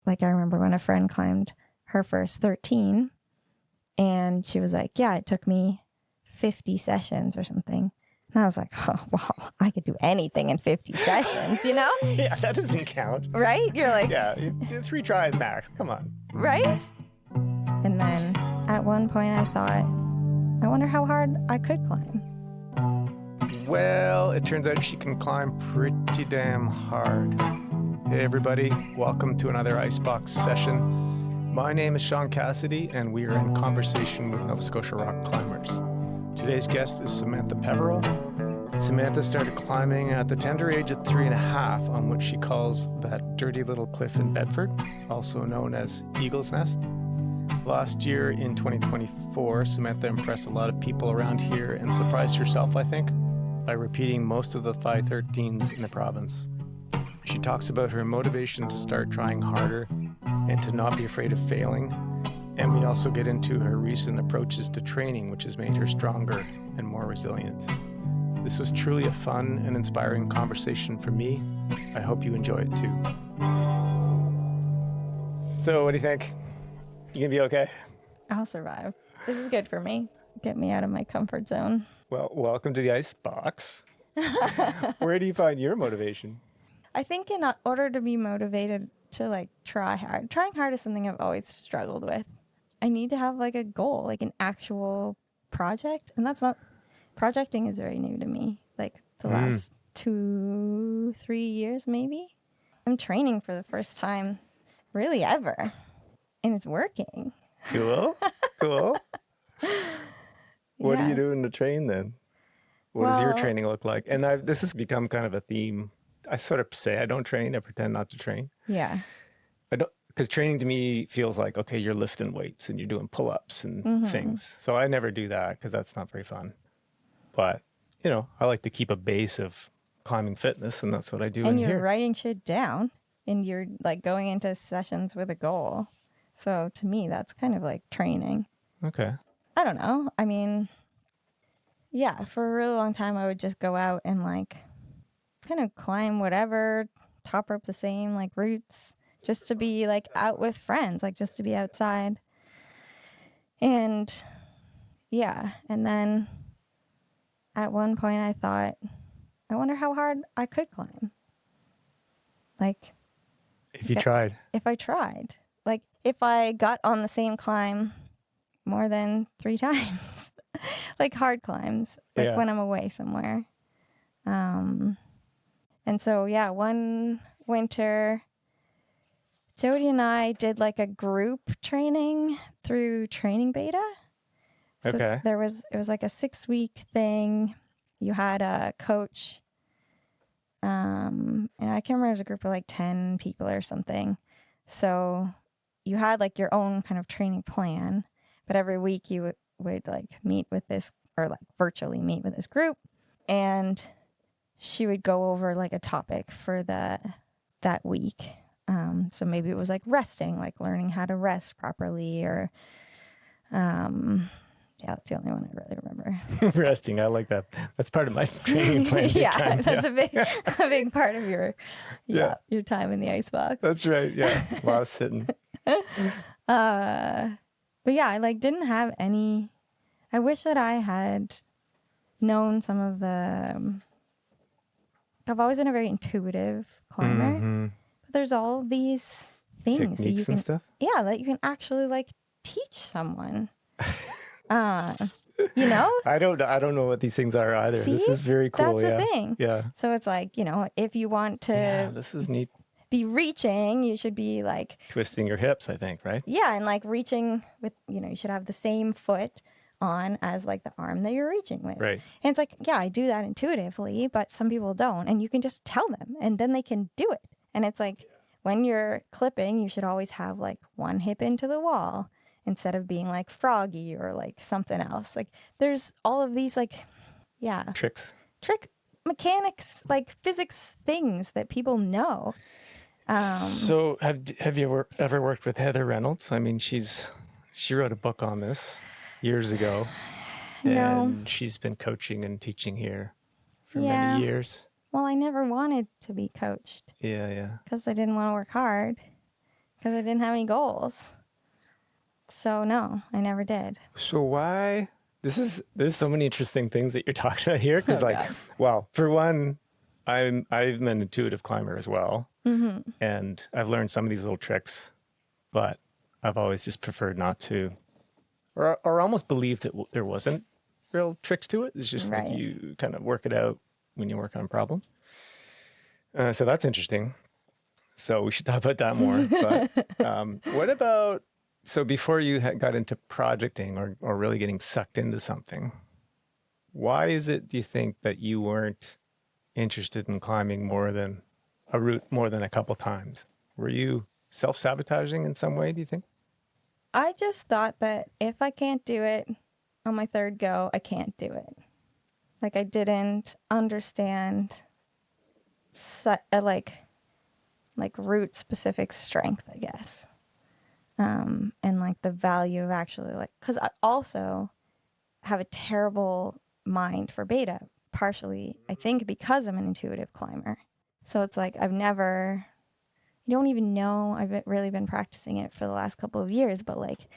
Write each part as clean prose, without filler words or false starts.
Like I remember when a friend climbed her first 13 and she was like, yeah, it took me 50 sessions or something. And I was like, oh, well, I could do anything in 50 sessions, you know? Yeah, that doesn't count. Right? You're like... Yeah, 3 tries max. Come on. Right? And then at one point I thought, I wonder how hard I could climb. Well, it turns out she can climb pretty damn hard. Hey everybody, welcome to another Icebox session. My name is Sean Cassidy and we are in conversation with Nova Scotia rock climbers. Today's guest is Samantha Peverill. Samantha started climbing at the tender age of 3.5 on what she calls that dirty little cliff in Bedford, also known as Eagle's Nest. Last year in 2024, Samantha impressed a lot of people around here and surprised herself, I think, by repeating most of the 513s in the province. She talks about her motivation to start trying harder and to not be afraid of failing. And we also get into her recent approaches to training, which has made her stronger and more resilient. This was truly a fun and inspiring conversation for me. I hope you enjoy it too. So what do you think? You gonna be okay? I'll survive. This is good for me. Get me out of my comfort zone. Well, welcome to the Icebox. Where do you find your motivation? I think in order to be motivated to like try hard, trying hard is something I've always struggled with. I need to have like a goal, like an actual project. And that's not, projecting is very new to me. Like the last 2-3 years, maybe. I'm training for the first time really ever. And it's working. Cool. Cool. What are you doing to train then? What does your training look like? And this has become kind of a theme. I sort of say I don't train. I pretend not to train. Yeah. I don't, because training to me feels like, okay, you're lifting weights and you're doing pull-ups and things. So I never do that because that's not very fun. But, you know, I like to keep a base of climbing fitness, and that's what I do in here. And you're writing shit down, and you're like going into sessions with a goal. So to me, that's kind of like training. Okay. I don't know. I mean, yeah, for a really long time, I would just go out and like kind of climb whatever, top rope the same, like routes, just to be like out with friends, like just to be outside. And yeah, and then at one point I thought, I wonder how hard I could climb. Like, if you tried. If I tried. Like, if I got on the same climb more than 3 times. Like hard climbs. Like when I'm away somewhere. And so, yeah, one winter, Jody and I did like a group training through Training Beta. So Okay. it was like a 6-week thing. You had a coach. And I can't remember, it was a group of like 10 people or something. So you had like your own kind of training plan, but every week you would like meet with this, or like virtually meet with this group, and she would go over like a topic for that week. So maybe it was like resting, like learning how to rest properly, or yeah, that's the only one I really remember. Resting, I like that. That's part of my training plan. Yeah, that's a big part of your time in the Icebox. That's right. Yeah, a lot of sitting. But yeah, I like didn't have any. I wish that I had known some of the. I've always been a very intuitive climber, but there's all these things that you can, stuff. Yeah, that you can actually like teach someone. You know, I don't know what these things are either. See? This is very cool. That's the thing. Yeah. So it's like, you know, if you want to, this is neat. Be reaching, you should be like twisting your hips, I think, right? Yeah, and like reaching with, you know, you should have the same foot on as like the arm that you're reaching with. Right. And it's like, yeah, I do that intuitively, but some people don't, and you can just tell them, and then they can do it. And it's like when you're clipping, you should always have like one hip into the wall instead of being like froggy or like something else. Like there's all of these like, trick mechanics, like physics things that people know. So have you ever worked with Heather Reynolds? I mean, she wrote a book on this years ago. No. And she's been coaching and teaching here for many years. Well, I never wanted to be coached. Yeah. Because I didn't want to work hard. because I didn't have any goals. So no, I never did. So why? There's so many interesting things that you're talking about here. Because God. well, for one, I'm an intuitive climber as well. Mm-hmm. And I've learned some of these little tricks, but I've always just preferred not to, or almost believed that there wasn't real tricks to it. It's just Right. like you kind of work it out when you work on problems. So that's interesting. So we should talk about that more. But what about, so before you got into projecting or really getting sucked into something, why is it, do you think, that you weren't interested in climbing more than a route more than a couple times? Were you self-sabotaging in some way, do you think? I just thought that if I can't do it on my third go, I can't do it. Like I didn't understand like route specific strength, I guess. And like the value of actually like, because I also have a terrible mind for beta, partially, I think, because I'm an intuitive climber. So it's like you don't even know I've really been practicing it for the last couple of years, but like,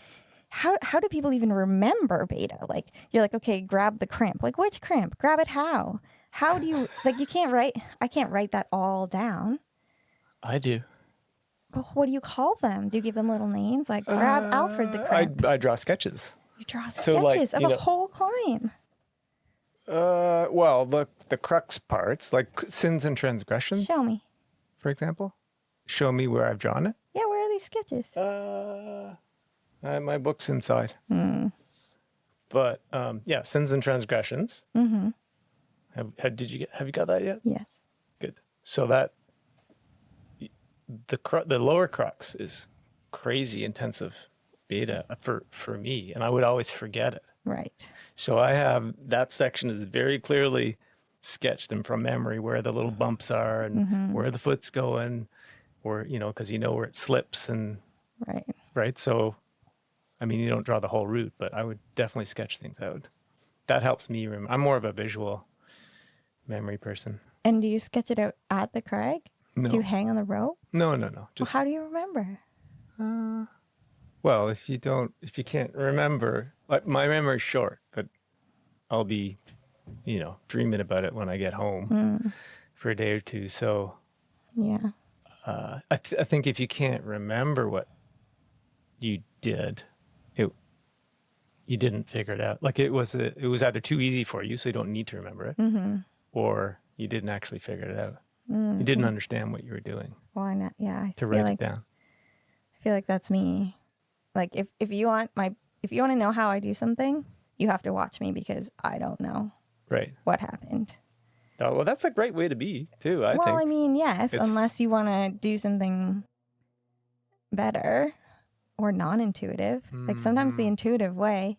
how do people even remember beta? Like, you're like, okay, grab the cramp. Like, which cramp? Grab it how? How do you, like, I can't write that all down. I do. But what do you call them? Do you give them little names? Like, grab Alfred the cramp. I draw sketches. You draw So, like, sketches of you a know- whole climb. Well, the crux parts, like sins and transgressions, Show me. for example. Show me where I've drawn it. Yeah, where are these sketches? My book's inside. But yeah, sins and transgressions. Mm-hmm. Have you got that yet? Yes. Good. So that the lower crux is crazy intensive beta for me, and I would always forget it. Right. So I have that section is very clearly sketched and from memory where the little bumps are and where the foot's going, or because you know where it slips and Right. right. So, I mean, you don't draw the whole route, but I would definitely sketch things out. That helps me remember. I'm more of a visual memory person. And do you sketch it out at the crag? No. Do you hang on the rope? No. Well, Just how do you remember? well, if you can't remember, like my memory's short, but I'll be, dreaming about it when I get home for a day or two. So, Yeah. I think if you can't remember what you did, you didn't figure it out. Like it was either too easy for you, so you don't need to remember it, or you didn't actually figure it out. You didn't understand what you were doing. Why not? Yeah. To write it down. I feel like that's me. Like if you want to know how I do something, you have to watch me because I don't know Right. what happened. Oh, well, that's a great way to be too. I Well, think. I mean, yes, It's- unless you want to do something better or non-intuitive. Like sometimes the intuitive way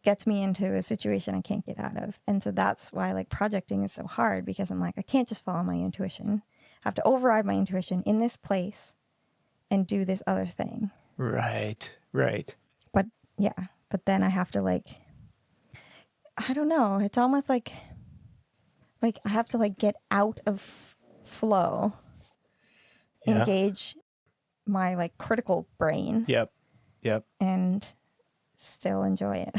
gets me into a situation I can't get out of. And so that's why like projecting is so hard, because I'm like, I can't just follow my intuition. I have to override my intuition in this place and do this other thing. Right. But yeah, but then I have to like, I don't know. It's almost like I have to like get out of flow, Yeah. engage my like critical brain Yep. and still enjoy it.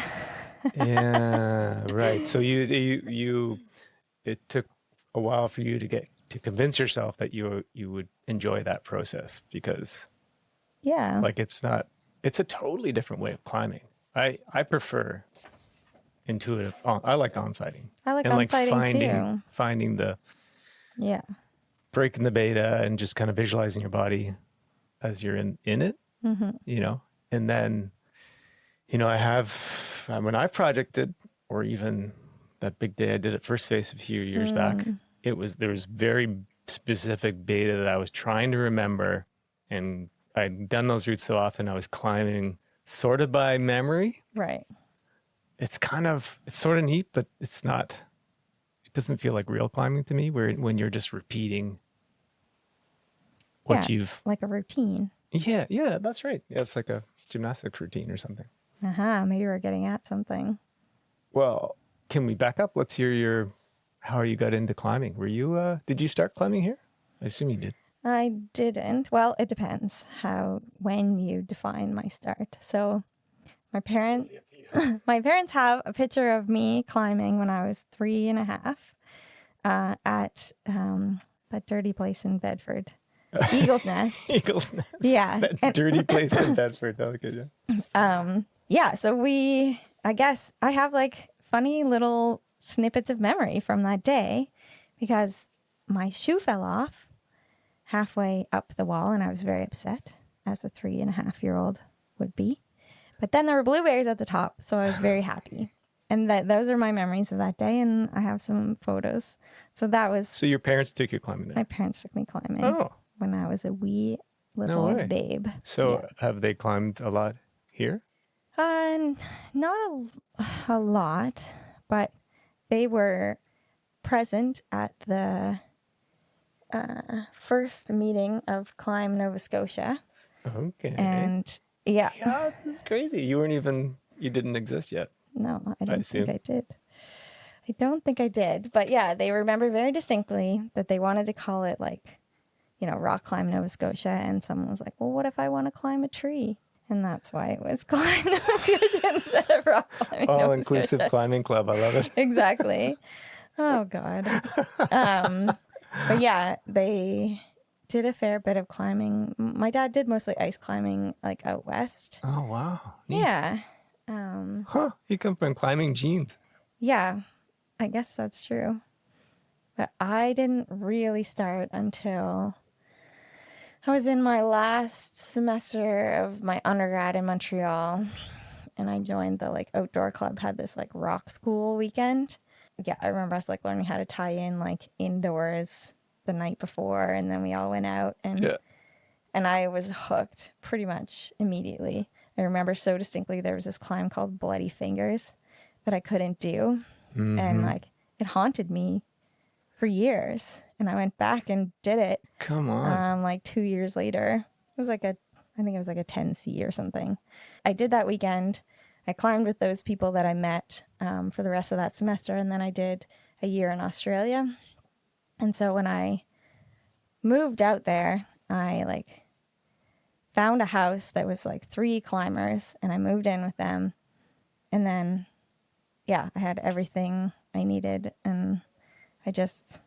Yeah. Right. So it took a while for you to convince yourself that you would enjoy that process, because Yeah. like it's a totally different way of climbing. I prefer intuitive. I like on-sighting. I like and on-sighting too. finding the Yeah. breaking the beta and just kind of visualizing your body as you're in it, and then, I have, when I projected, or even that big day I did at First Face a few years back, there was very specific beta that I was trying to remember, and I'd done those routes so often, I was climbing sort of by memory. Right. It's sort of neat, but it doesn't feel like real climbing to me, when you're just repeating what you've. Like a routine. Yeah, that's right. Yeah, it's like a gymnastics routine or something. Maybe we're getting at something. Well, can we back up? Let's hear how you got into climbing. Did you start climbing here? I assume you did. I didn't. Well, it depends when you define my start. So my parents, my parents have a picture of me climbing when I was 3.5 at that dirty place in Bedford, Eagle's Nest. Eagle's Nest. Yeah, That dirty place in Bedford. Okay, yeah. Yeah. So I guess I have like funny little snippets of memory from that day because my shoe fell off halfway up the wall and I was very upset, as a 3.5-year-old would be. But then there were blueberries at the top, so I was very happy. And those are my memories of that day, and I have some photos. So that was... So your parents took you climbing there? My parents took me climbing when I was a wee little babe. So have they climbed a lot here? Not a lot, but they were present at the first meeting of Climb Nova Scotia. Okay. And yeah, this is crazy. You didn't exist yet. No, I don't think I did. I don't think I did. But yeah, they remember very distinctly that they wanted to call it Rock Climb Nova Scotia. And someone was like, well, what if I want to climb a tree? And that's why it was Climb Nova Scotia instead of Rock Climbing Nova Scotia. All-inclusive climbing club. I love it. Exactly. Oh, God. But yeah, they did a fair bit of climbing. My dad did mostly ice climbing, like out west. Oh, wow. Neat. Yeah. You come from climbing genes. Yeah, I guess that's true. But I didn't really start until I was in my last semester of my undergrad in Montreal, and I joined the outdoor club, had this rock school weekend. Yeah, I remember us learning how to tie in indoors the night before, and then we all went out and I was hooked pretty much immediately. I remember so distinctly there was this climb called Bloody Fingers that I couldn't do. Mm-hmm. And it haunted me for years. And I went back and did it. Come on. 2 years later. It was I think it was a 10C or something. I did that weekend. I climbed with those people that I met for the rest of that semester. And then I did a year in Australia. And so when I moved out there, I found a house that was 3 climbers, and I moved in with them. And then, I had everything I needed, and I just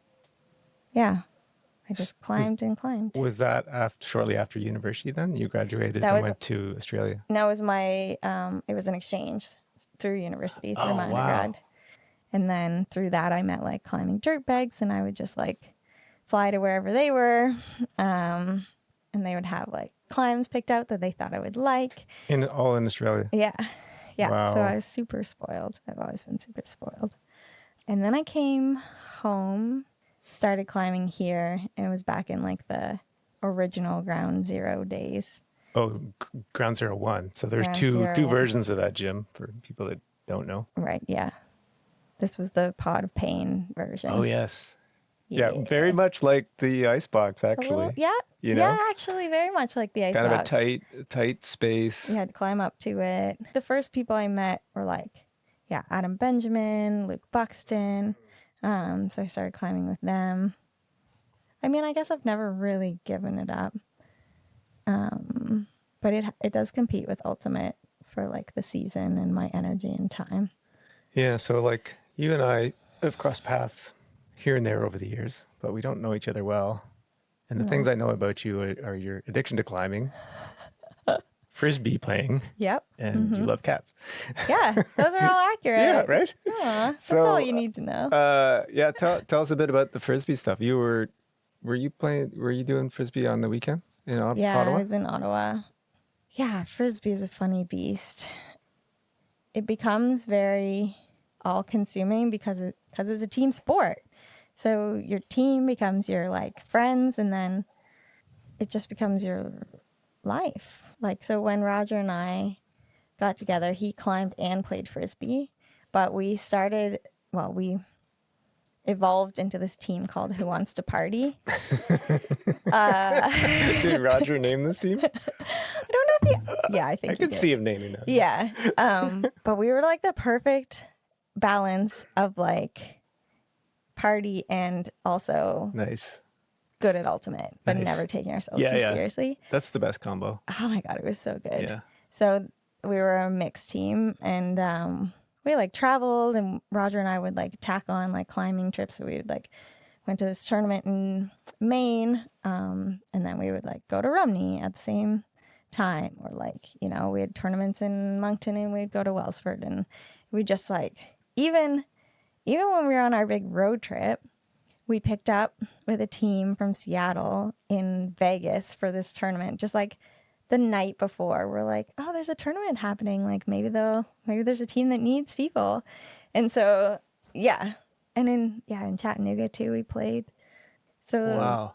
climbed and climbed. Was that shortly after university then? You graduated and went to Australia? No, it was it was an exchange through university, through my undergrad. And then through that, I met climbing dirt bags, and I would just fly to wherever they were. And they would have climbs picked out that they thought I would like. All in Australia? Yeah. Yeah. Wow. So I was super spoiled. I've always been super spoiled. And then I came home, started climbing here. It was back in the original Ground Zero days. Oh, Ground Zero 1. So there's two versions of that gym for people that don't know. Right. Yeah. This was the Pod of Pain version. Oh, yes. Yeah, very much like the Icebox, actually. Yeah, actually very much like the Icebox. Kind of a tight space. You had to climb up to it. The first people I met were Adam Benjamin, Luke Buxton. So I started climbing with them. I mean, I guess I've never really given it up. But it does compete with Ultimate for the season and my energy and time. Yeah, so you and I have crossed paths here and there over the years, but we don't know each other well. And the things I know about you are your addiction to climbing, frisbee playing, and you love cats. Yeah, those are all accurate. Yeah, right? That's all you need to know. Tell us a bit about the frisbee stuff. Were you doing frisbee on the weekend in Ottawa? Yeah, I was in Ottawa. Yeah, frisbee is a funny beast. It becomes very all-consuming because it's a team sport. So your team becomes your friends, and then it just becomes your life. So when Roger and I got together, he climbed and played frisbee, but we evolved into this team called Who Wants to Party. Did Roger name this team? I don't know if I think I could see him naming that. Yeah. But we were the perfect balance of party and also nice good at ultimate, but Nice. never taking ourselves Yeah, too yeah. seriously. That's the best combo. Oh my God, it was so good. Yeah. So we were a mixed team, and we like traveled, and Roger and I would like tack on like climbing trips. So we would like went to this tournament in Maine, and then we would like go to Rumney at the same time, or like, you know, we had tournaments in Moncton and we'd go to Wellsford, and we just like even when we were on our big road trip, we picked up with a team from Seattle in Vegas for this tournament. Just like the night before, we're like, oh, there's a tournament happening. Like maybe there's a team that needs people. And so, yeah. And in Chattanooga too, we played. So, Wow.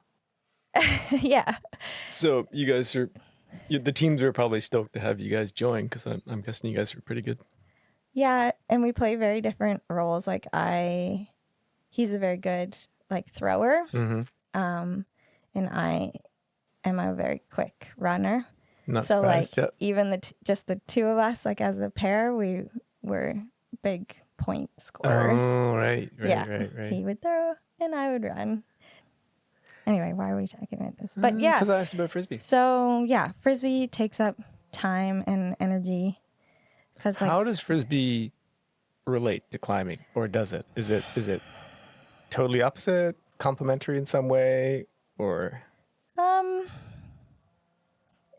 yeah. So you guys the teams are probably stoked to have you guys join, because I'm guessing you guys are pretty good. Yeah. And we play very different roles. Like he's a very good like thrower. Mm-hmm. And I am a very quick runner. Not So surprised. like Yep. even just the two of us, like as a pair, we were big point scorers. Oh, right. Yeah. He would throw and I would run. Anyway, why are we talking about this? But yeah. Because I asked about Frisbee. So yeah, Frisbee takes up time and energy. Because like, How does Frisbee relate to climbing, or does it? Is it totally opposite, complementary in some way, or?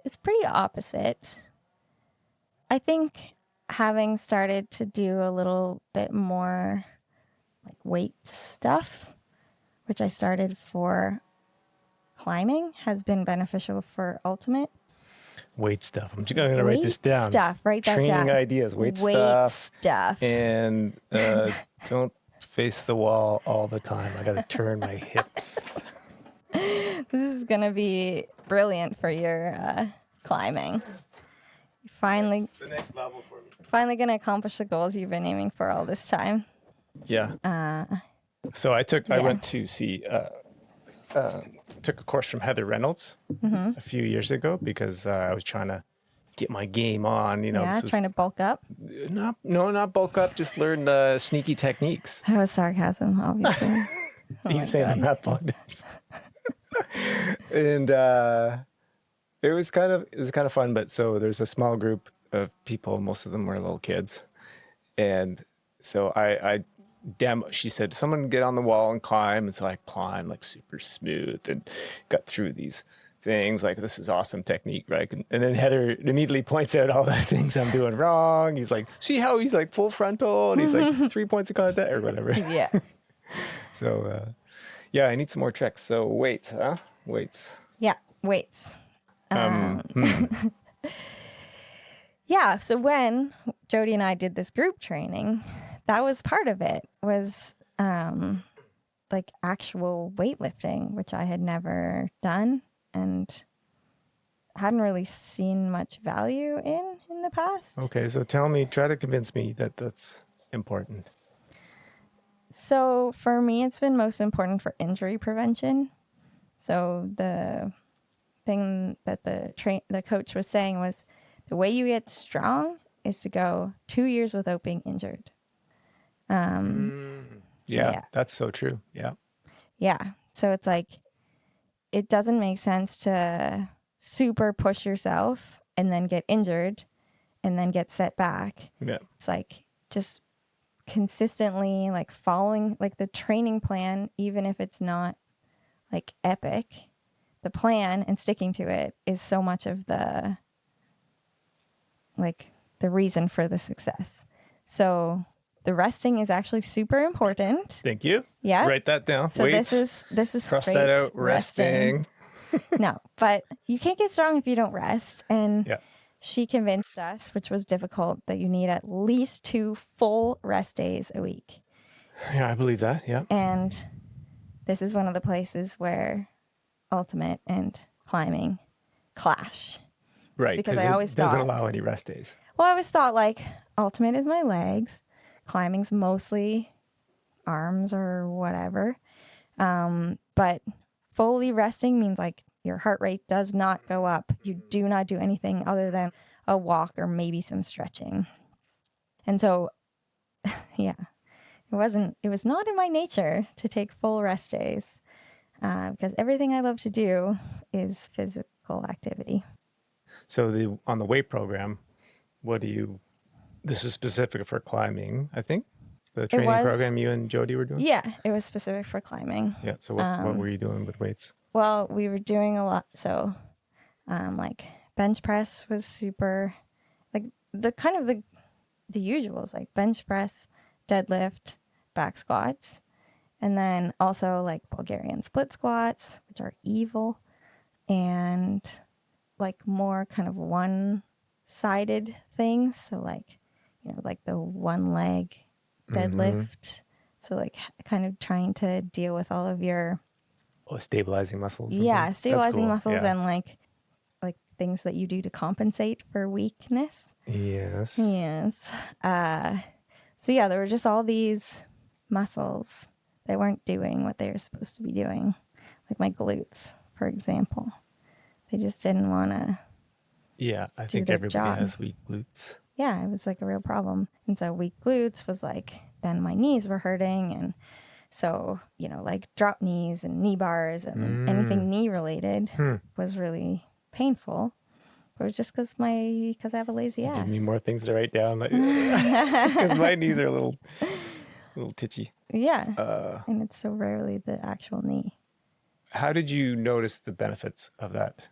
it's pretty opposite. I think having started to do a little bit more like weight stuff, which I started for climbing, has been beneficial for ultimate. Weight stuff. I'm just going to write this down. Stuff. Write that Training down. ideas. Weight stuff. And And don't face the wall all the time. I got to turn my hips. this is going to be brilliant for your climbing. Finally, The next level for me. finally going to accomplish the goals you've been aiming for all this time. Yeah. So I went to see, took a course from Heather Reynolds a few years ago, because I was trying to get my game on, you know. Yeah, This was, trying to bulk up. not bulk up, just learn sneaky techniques. That was sarcasm, obviously. You saying I'm not bulked up. And it was kind of fun, but so there's a small group of people, most of them were little kids. And so she said, someone get on the wall and climb. And so I climbed like super smooth and got through these things. Like, this is awesome technique, right? And then Heather immediately points out all the things I'm doing wrong. He's like, see how he's like full frontal and he's like 3 points of contact or whatever. Yeah. So, yeah, I need some more checks. So weights, huh? Weights. Yeah, weights. Yeah, so when Jody and I did this group training, that was part of it, was like actual weightlifting, which I had never done and hadn't really seen much value in the past. Okay, so try to convince me that that's important. So for me, it's been most important for injury prevention. So the thing that the coach was saying was, the way you get strong is to go 2 years without being injured. Yeah, that's so true. Yeah. Yeah. So it's like, it doesn't make sense to super push yourself and then get injured and then get set back. Yeah. It's like just consistently like following like the training plan, even if it's not like epic, the plan and sticking to it is so much of the reason for the success. So the resting is actually super important. Thank you. Yeah. Write that down. So Weights. this is Cross great. that out. Resting. No, but you can't get strong if you don't rest. And Yeah. she convinced us, which was difficult, that you need at least 2 full rest days a week. Yeah, I believe that. Yeah. And this is one of the places where ultimate and climbing clash. Right. Because I it always doesn't thought, allow any rest days. well, I always thought like ultimate is my legs, climbing's mostly arms or whatever. But fully resting means like your heart rate does not go up. You do not do anything other than a walk or maybe some stretching. And so, yeah, it was not in my nature to take full rest days. because everything I love to do is physical activity. So on the weight program, this is specific for climbing, I think? The It training was, program you and Jody were doing? yeah, it was specific for climbing. Yeah. So what were you doing with weights? Well, we were doing a lot. So, like bench press was super, like the kind of the usuals, like bench press, deadlift, back squats, and then also like Bulgarian split squats, which are evil, and like more kind of one-sided things. So like, like the one leg deadlift. So like kind of trying to deal with all of your Stabilizing muscles. stabilizing muscles Yeah. and like things that you do to compensate for weakness. Yes. Yes. So yeah, there were just all these muscles that weren't doing what they were supposed to be doing. Like my glutes, for example. They just didn't want to Yeah, I do think their everybody job. has weak glutes. Yeah, it was like a real problem. And so weak glutes was like, then my knees were hurting. And so, like drop knees and knee bars and anything knee related was really painful. But it was just because I have a lazy ass. Give me more things to write down. Because my knees are a little titchy. Yeah. And it's so rarely the actual knee. How did you notice the benefits of that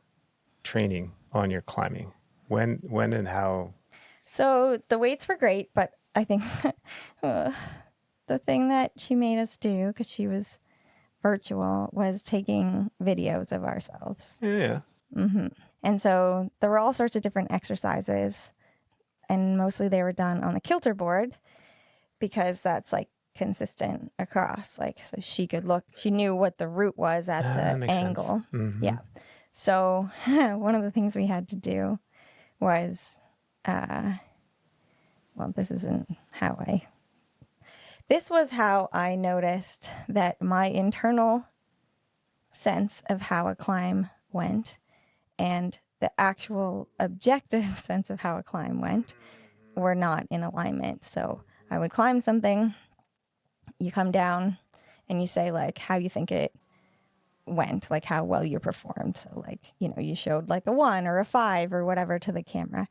training on your climbing? When and how? So the weights were great, but I think the thing that she made us do, because she was virtual, was taking videos of ourselves. Yeah. And so there were all sorts of different exercises, and mostly they were done on the kilter board because that's like consistent across. Like, so she knew what the route was at the angle. Mm-hmm. Yeah. So one of the things we had to do was, this was how I noticed that my internal sense of how a climb went and the actual objective sense of how a climb went were not in alignment. So I would climb something, you come down and you say like how you think it went, like how well you performed. So like, you showed like a 1 or a 5 or whatever to the camera.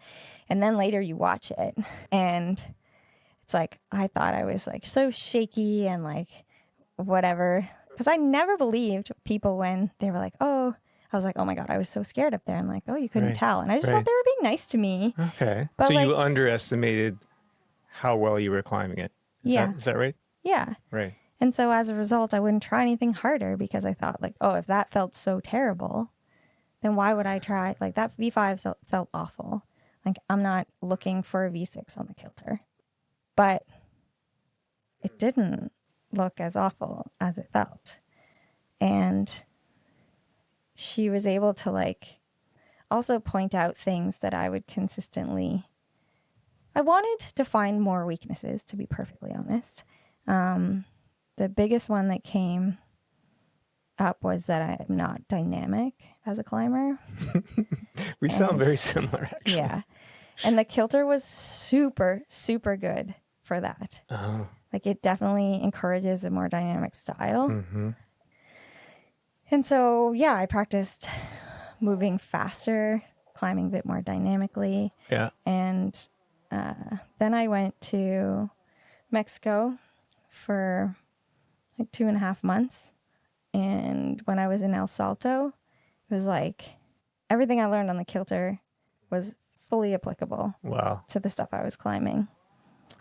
And then later you watch it and it's like, I thought I was like so shaky and like whatever. Because I never believed people when they were like, oh, I was like, oh my God, I was so scared up there. And like, oh, you couldn't tell. And I just thought they were being nice to me. Okay. But so like, you underestimated how well you were climbing it. Is that right? Yeah. Right. And so as a result, I wouldn't try anything harder because I thought like, oh, if that felt so terrible, then why would I try? Like that V5 felt awful. Like I'm not looking for a V6 on the kilter. But it didn't look as awful as it felt. And she was able to like also point out things that I would consistently. I wanted to find more weaknesses, to be perfectly honest. The biggest one that came up was that I'm not dynamic as a climber. We sound very similar, actually. Yeah. And the kilter was super, super good for that. Oh. Like it definitely encourages a more dynamic style. Mm-hmm. And so, yeah, I practiced moving faster, climbing a bit more dynamically. Yeah. And then I went to Mexico for like 2.5 months. And when I was in El Salto, it was like everything I learned on the kilter was fully applicable to the stuff I was climbing.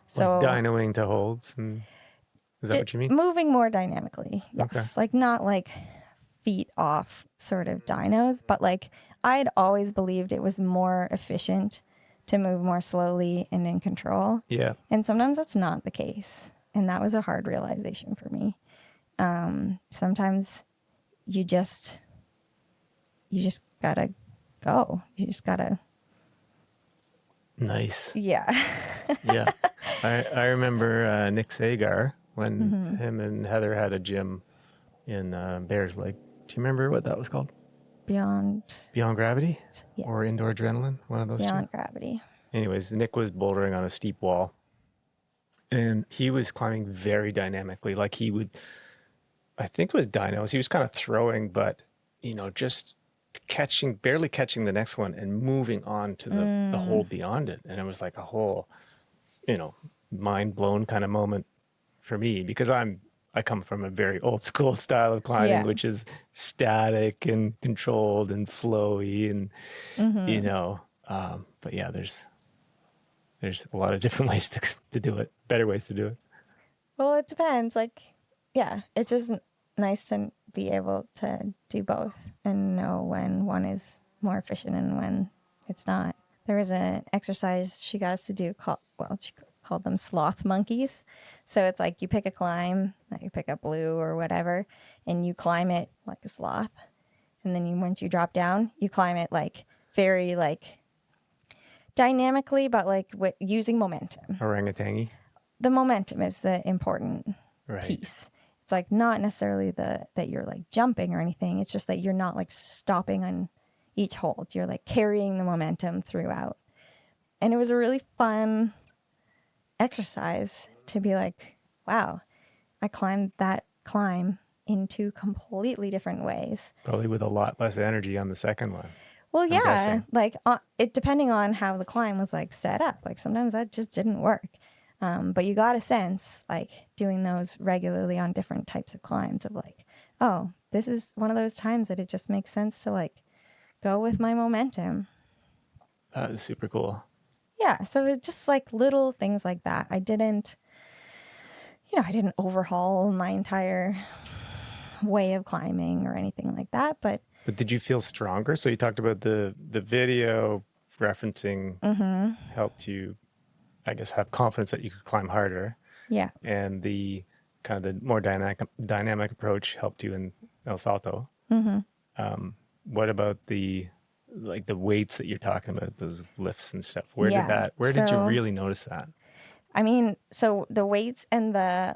So like dynoing to holds. Is that what you mean? Moving more dynamically. Yes. Okay. Like not like feet off sort of dynos, but like I'd always believed it was more efficient to move more slowly and in control. Yeah. And sometimes that's not the case. And that was a hard realization for me. Sometimes you just gotta go. You just gotta. Nice. Yeah. Yeah. I remember Nick Sagar when him and Heather had a gym in Bears Lake. Do you remember what that was called? Beyond Gravity? Yeah. Or Indoor Adrenaline? One of those Beyond Gravity. Anyways, Nick was bouldering on a steep wall. And he was climbing very dynamically. Like he would I think it was dinos. He was kind of throwing, but, just barely catching the next one and moving on to the hole beyond it. And it was like a whole, mind blown kind of moment for me, because I come from a very old school style of climbing, Yeah. which is static and controlled and flowy and, but yeah, there's a lot of different ways to do it, better ways to do it. Well, it depends. Like, yeah, it's just nice to be able to do both and know when one is more efficient and when it's not. There was an exercise she got us to do she called them sloth monkeys. So it's like you pick a climb, like you pick up blue or whatever, and you climb it like a sloth. And then once you drop down, you climb it like very like dynamically, but like using momentum. Orangutangy. The momentum is the important Right. piece. It's like not necessarily that you're like jumping or anything. It's just that you're not like stopping on each hold. You're like carrying the momentum throughout. And it was a really fun exercise to be like, wow, I climbed that climb in two completely different ways. Probably with a lot less energy on the second one. Well, yeah, guessing. like it depending on how the climb was like set up. Like sometimes that just didn't work. But you got a sense, like doing those regularly on different types of climbs of like, oh, this is one of those times that it just makes sense to like go with my momentum. That was super cool. Yeah. So it's just like little things like that. I didn't overhaul my entire way of climbing or anything like that. But did you feel stronger? So you talked about the video referencing helped you, I guess, have confidence that you could climb harder. Yeah. And the kind of the more dynamic approach helped you in El Salto. What about the weights that you're talking about, those lifts and stuff? Where did you really notice that? I mean, so the weights and the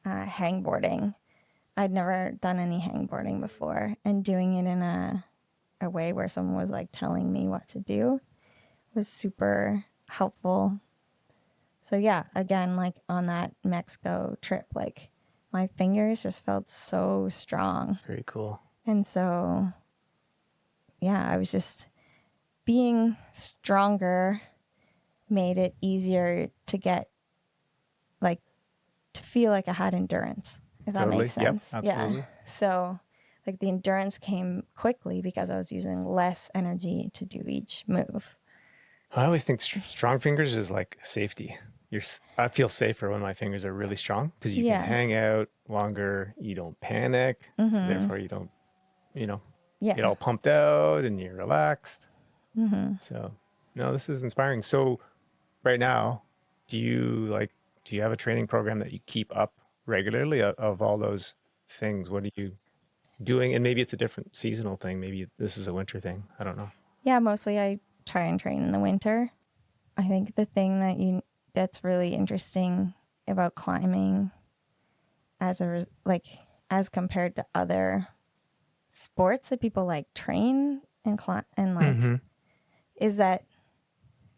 hangboarding, I'd never done any hangboarding before, and doing it in a way where someone was like telling me what to do was super helpful. So yeah, again, like on that Mexico trip, like my fingers just felt so strong. Very cool. And so, yeah, I was just being stronger made it easier to get to feel like I had endurance, if that makes sense. Yep, absolutely. Yeah. So like the endurance came quickly because I was using less energy to do each move. I always think strong fingers is like safety. I feel safer when my fingers are really strong because you can hang out longer. You don't panic. So therefore you don't, get all pumped out and you're relaxed. So no, this is inspiring. So right now, do you have a training program that you keep up regularly of all those things? What are you doing? And maybe it's a different seasonal thing. Maybe this is a winter thing. I don't know. Yeah, mostly I try and train in the winter. I think the thing that's really interesting about climbing as compared to other sports that people like train and climb and is that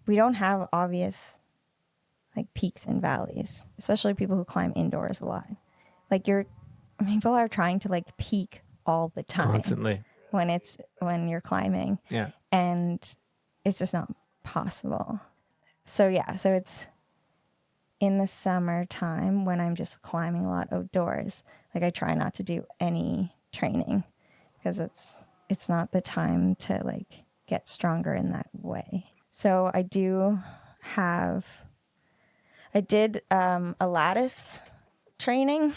we don't have obvious like peaks and valleys, especially people who climb indoors a lot. Like people are trying to like peak all the time constantly when you're climbing. Yeah. And it's just not possible. So it's in the summertime when I'm just climbing a lot outdoors. Like I try not to do any training because it's not the time to like get stronger in that way. So I did a lattice training.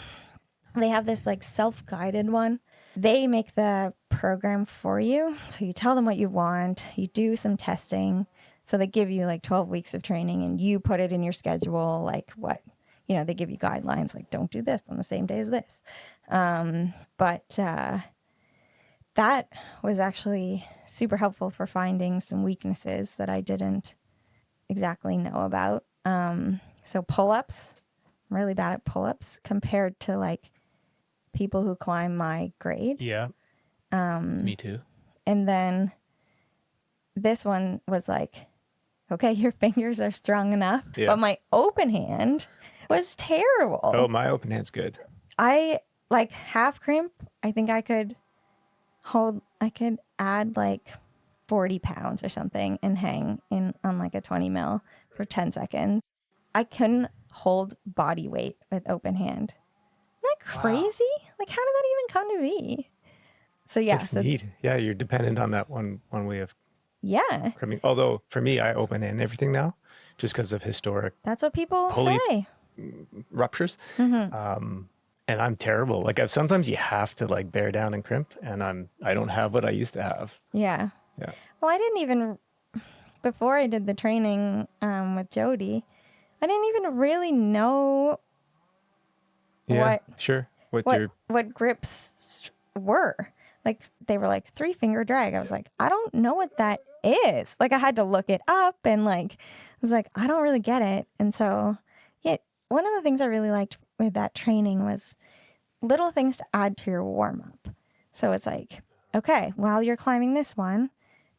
They have this like self-guided one. They make the program for you. So you tell them what you want. You do some testing. So they give you like 12 weeks of training and you put it in your schedule. Like what, they give you guidelines like don't do this on the same day as this. But that was actually super helpful for finding some weaknesses that I didn't exactly know about. So pull-ups, I'm really bad at pull-ups compared to like people who climb my grade. Yeah. Me too. And then this one was like, okay, your fingers are strong enough, but my open hand was terrible. Oh, my open hand's good. like half crimp, I think I could add like 40 pounds or something and hang in on like a 20 mil for 10 seconds. I couldn't hold body weight with open hand. Isn't that crazy? Wow. Like, how did that even come to be? So yeah, That's neat. Yeah, you're dependent on that one way of yeah, crimping. Although for me, I open end everything now, just because of historic that's what people pulley say. ruptures. And I'm terrible. Like sometimes you have to like bear down and crimp, and I don't have what I used to have. Yeah. Yeah. Well, I didn't even, before I did the training with Jody, I didn't even really know Yeah. Sure. what grips were. Like, they were like 3-finger drag. I was like, I don't know what that is. Like, I had to look it up, and like, I was like, I don't really get it. And so, yeah, one of the things I really liked with that training was little things to add to your warm up. So it's like, okay, while you're climbing this one,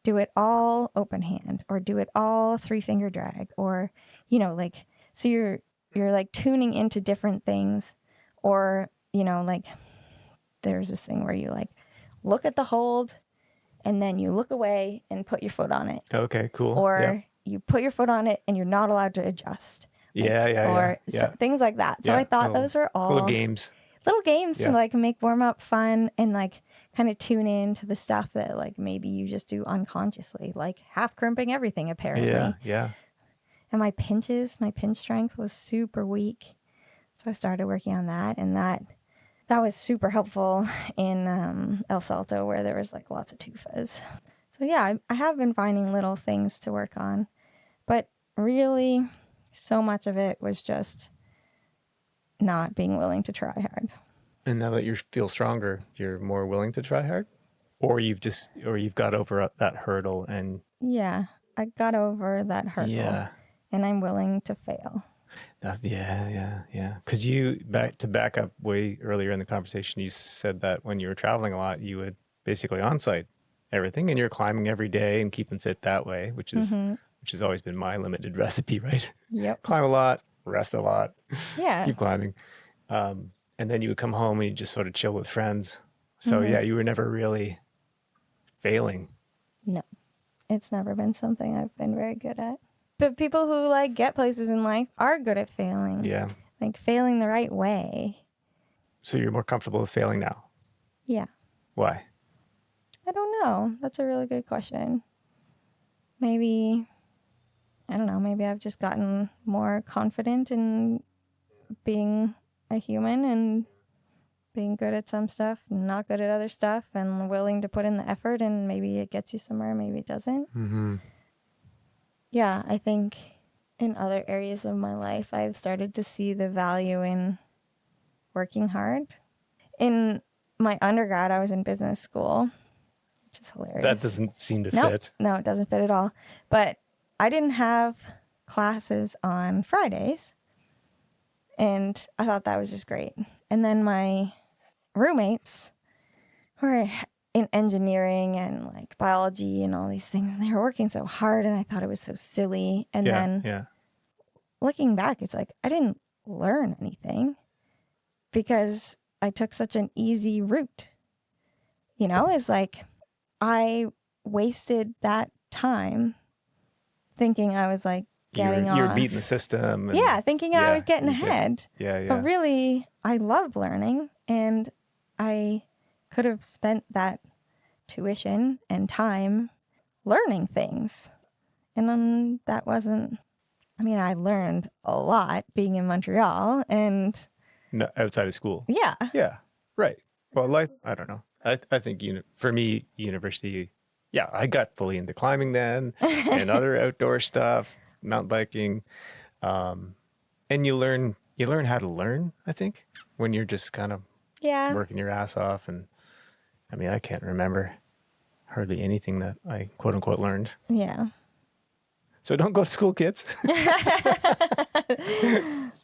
do it all open hand, or do it all 3-finger drag, or, you know, like, so you're like tuning into different things. Or, you know, like, there's this thing where you like look at the hold and then you look away and put your foot on it. Okay, cool. Or you put your foot on it and you're not allowed to adjust. Like, or things like that. So I thought those were all little games to like make warm up fun and like kind of tune in to the stuff that like maybe you just do unconsciously, like half crimping everything apparently. Yeah. And my pinch strength was super weak. So I started working on that, and that was super helpful in El Salto, where there was like lots of tufas. So yeah, I have been finding little things to work on, but really so much of it was just not being willing to try hard. And now that you feel stronger, you're more willing to try hard? Or you've got over that hurdle and... Yeah, I got over that hurdle. Yeah. And I'm willing to fail. Yeah. Because to back up way earlier in the conversation, you said that when you were traveling a lot, you would basically on-site everything, and you're climbing every day and keeping fit that way, which has always been my limited recipe, right? Yep. Climb a lot, rest a lot, yeah, keep climbing. And then you would come home and you just sort of chill with friends. So yeah, you were never really failing. No, it's never been something I've been very good at. But people who like get places in life are good at failing. Yeah. Like failing the right way. So you're more comfortable with failing now? Yeah. Why? I don't know. That's a really good question. Maybe, I don't know, maybe I've just gotten more confident in being a human and being good at some stuff and not good at other stuff, and willing to put in the effort, and maybe it gets you somewhere, maybe it doesn't. Mm-hmm. Yeah, I think in other areas of my life, I've started to see the value in working hard. In my undergrad, I was in business school, which is hilarious. That doesn't seem to fit. No, it doesn't fit at all. But I didn't have classes on Fridays, and I thought that was just great. And then my roommates were in engineering and like biology and all these things, and they were working so hard, and I thought it was so silly. And then looking back, it's like I didn't learn anything because I took such an easy route. You know, it's like I wasted that time thinking I was like getting off. You were beating the system. Thinking I was getting ahead. Yeah. But really, I love learning, and I could have spent that tuition and time learning things. And that wasn't, I mean, I learned a lot being in Montreal and... No, outside of school. Yeah. Yeah, right. Well, life, I don't know. I think, for me, university, I got fully into climbing then and other outdoor stuff, mountain biking. And you learn how to learn, I think, when you're just kind of working your ass off. And I mean, I can't remember hardly anything that I quote unquote learned. Yeah. So don't go to school, kids.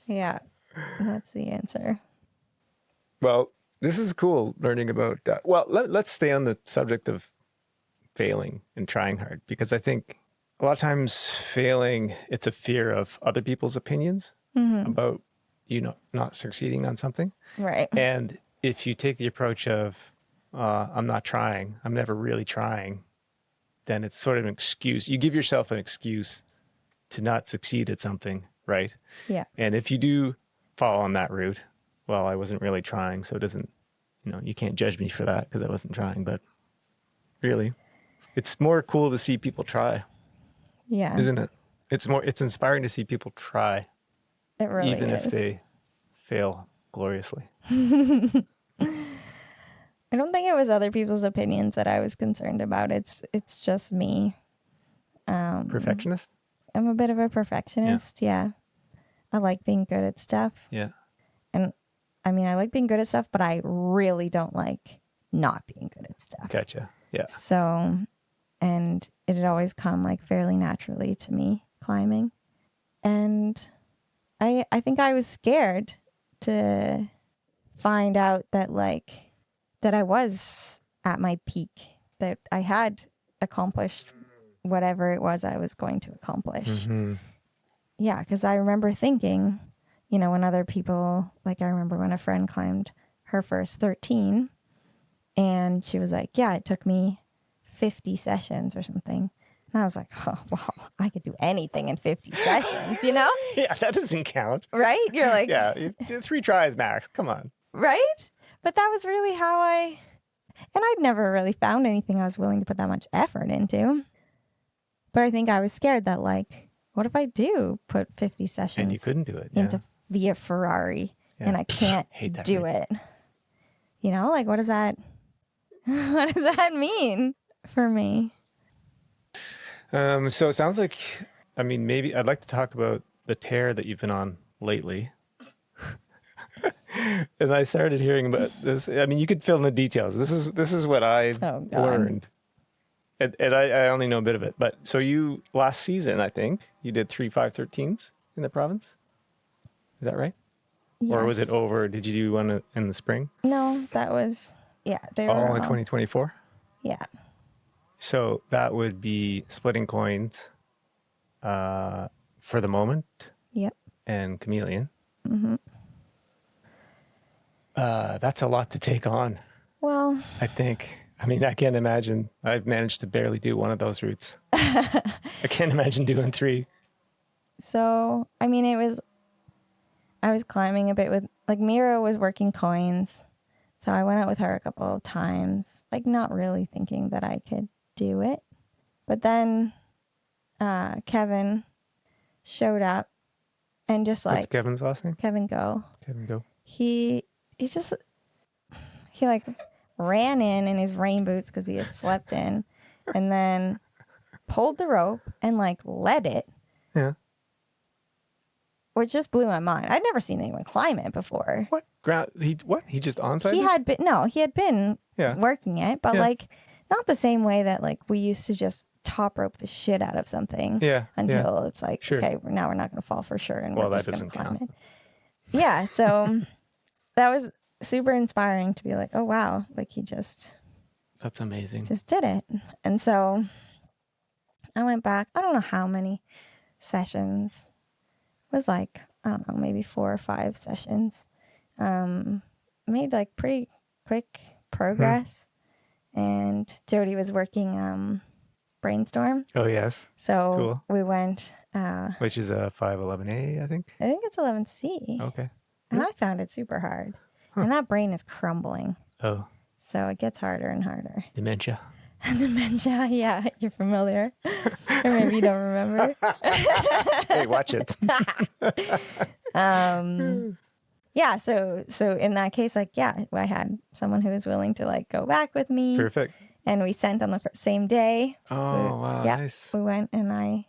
Yeah, that's the answer. Well, this is cool learning about, let's stay on the subject of failing and trying hard, because I think a lot of times failing, it's a fear of other people's opinions about, not succeeding on something. Right. And if you take the approach of, I'm not trying, I'm never really trying, then it's sort of an excuse. You give yourself an excuse to not succeed at something, right? Yeah. And if you do follow on that route, well, I wasn't really trying, so it doesn't, you can't judge me for that because I wasn't trying, but really, it's more cool to see people try, Yeah. isn't it? It's inspiring to see people try, It really even is. if they fail gloriously. I don't think it was other people's opinions that I was concerned about. It's just me. Perfectionist? I'm a bit of a perfectionist. Yeah. I like being good at stuff. Yeah. And I mean, I like being good at stuff, but I really don't like not being good at stuff. Gotcha. Yeah. So, and it had always come like fairly naturally to me, climbing. And I think I was scared to find out that that I was at my peak, that I had accomplished whatever it was I was going to accomplish. Mm-hmm. Yeah, because I remember thinking, when other people, like I remember when a friend climbed her first 13 and she was like, yeah, it took me 50 sessions or something. And I was like, oh, well, I could do anything in 50 sessions, Yeah, that doesn't count. Right? You're like, Yeah, 3 tries max. Come on. Right? But that was really and I'd never really found anything I was willing to put that much effort into. But I think I was scared that what if I do put 50 sessions And you couldn't do it. into via Ferrari and I can't do it? What does that mean for me? So it sounds like, maybe I'd like to talk about the tear that you've been on lately. And I started hearing about this. You could fill in the details. This is what I learned. And I only know a bit of it. But so you, last season, I think, you did 3 5/13s in the province. Is that right? Yes. Or was it over? Did you do one in the spring? No, that was, they were all in 2024? Yeah. So that would be splitting coins for the moment. Yep. And chameleon. Mm-hmm. That's a lot to take on. Well, I think. I can't imagine. I've managed to barely do one of those routes. I can't imagine doing 3. So, I was climbing a bit with, Mira was working coins. So I went out with her a couple of times, not really thinking that I could do it. But then Kevin showed up and just What's Kevin's last name? Kevin Go. Kevin Go. He ran in his rain boots because he had slept in, and then pulled the rope and led it. Yeah. Which just blew my mind. I'd never seen anyone climb it before. What? He just onside? He had been working it, but not the same way that we used to just top rope the shit out of something. Yeah. Until it's Sure. Okay, now we're not going to fall for sure, and well, we're that just going to climb count. it. Yeah. So that was super inspiring to be like, oh wow, he just. That's amazing. Just did it. And so I went back. I don't know how many sessions. It was I don't know, maybe 4 or 5 sessions. Made pretty quick progress. And Jody was working Brainstorm. Oh, yes. So cool. We went. Which is a 511A, I think. I think it's 11C. Okay. And I found it super hard. And that brain is crumbling. Oh. So it gets harder and harder. Dementia. Dementia, yeah, you're familiar. Or maybe you don't remember. Hey, watch it. Yeah, so in that case, I had someone who was willing to go back with me. Perfect. And we sent on the same day. Oh, wow, nice. We went and I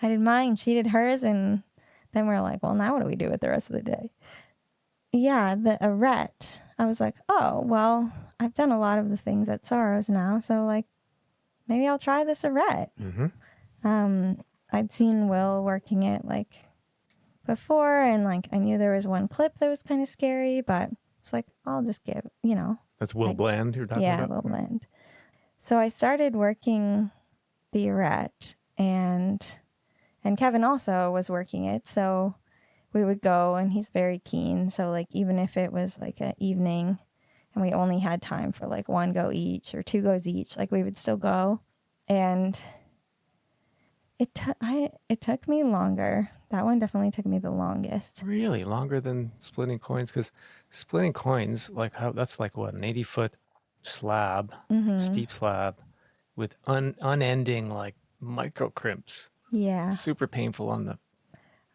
did mine, she did hers, and then we're like, well, now what do we do with the rest of the day? Yeah, the arete. I was like, oh, well, I've done a lot of the things at Sorrows now, so maybe I'll try this arete. Mm-hmm. I'd seen Will working it before, and I knew there was one clip that was kind of scary, but it's I'll just give, That's Will Bland you're talking about? Yeah, Will Bland. So I started working the arete, and Kevin also was working it, so we would go, and he's very keen. So even if it was an evening and we only had time for like 1 go each or 2 goes each, like we would still go. And it took me longer. That one definitely took me the longest. Really? Longer than splitting coins? Because splitting coins, that's like what, an 80-foot slab, steep slab with unending like micro crimps. Yeah. Super painful on the feet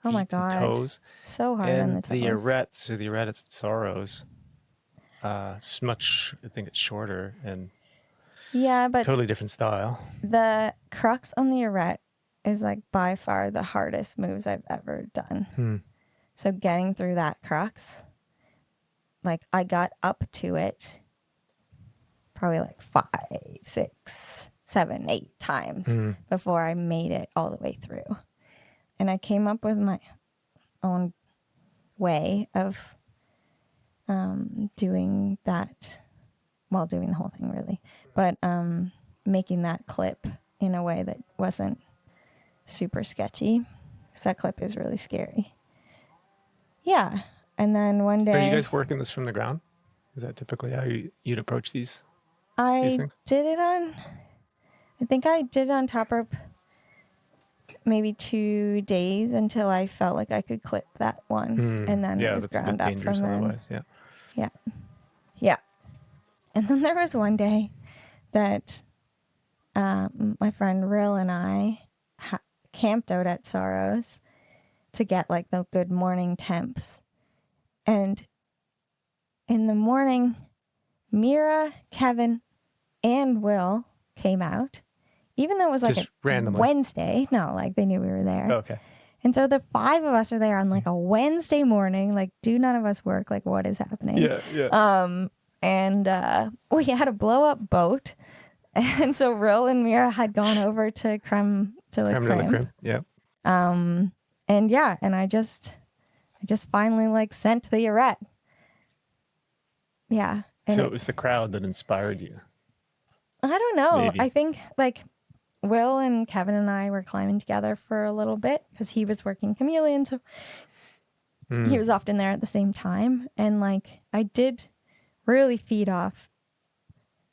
Oh my and God. toes. So hard on the And toes. the arêtes or the arêtes sorrows, it's much, I think it's shorter and Yeah, but totally different style. the crux on the arête is like by far the hardest moves I've ever done. So getting through that crux, like I got up to it probably like 5, 6, 7, 8 times before I made it all the way through. And I came up with my own way of doing that, well, doing the whole thing really, but making that clip in a way that wasn't super sketchy, because that clip is really scary. Yeah. And then one day... Are you guys working this from the ground? Is that typically how you'd approach these things? I think I did it on top rope maybe 2 days until I felt like I could clip that one. And then it was ground up from then. Otherwise, Yeah. And then there was one day that my friend Rill and I camped out at Sorrows to get like the good morning temps. And in the morning, Mira, Kevin, and Will came out, even though it was like just a randomly. Wednesday. No, like they knew we were there. Oh, okay. And so the 5 of us are there on like a Wednesday morning. Like, do none of us work? Like, what is happening? Yeah. And we had a blow up boat. And so Rill and Mira had gone over to Creme de la Creme. Yeah. And I just finally like sent the arête. Yeah. And So it was the crowd that inspired you. I don't know. Maybe. I think like Will and Kevin and I were climbing together for a little bit because he was working chameleon. So he was often there at the same time. And like I did really feed off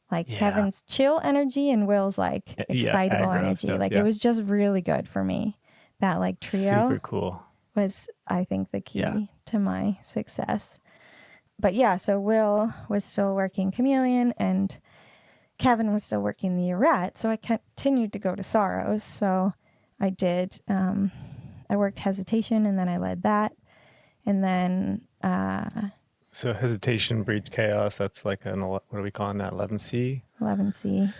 like Kevin's chill energy and Will's like excitable energy. Stuff, it was just really good for me. That like trio super cool was, I think, the key to my success. But yeah, so Will was still working chameleon and Kevin was still working the arête. So I continued to go to Sorrows. So I did, I worked hesitation and then I led that. And then, so hesitation breeds chaos. That's like what are we calling that? 11C? 11C.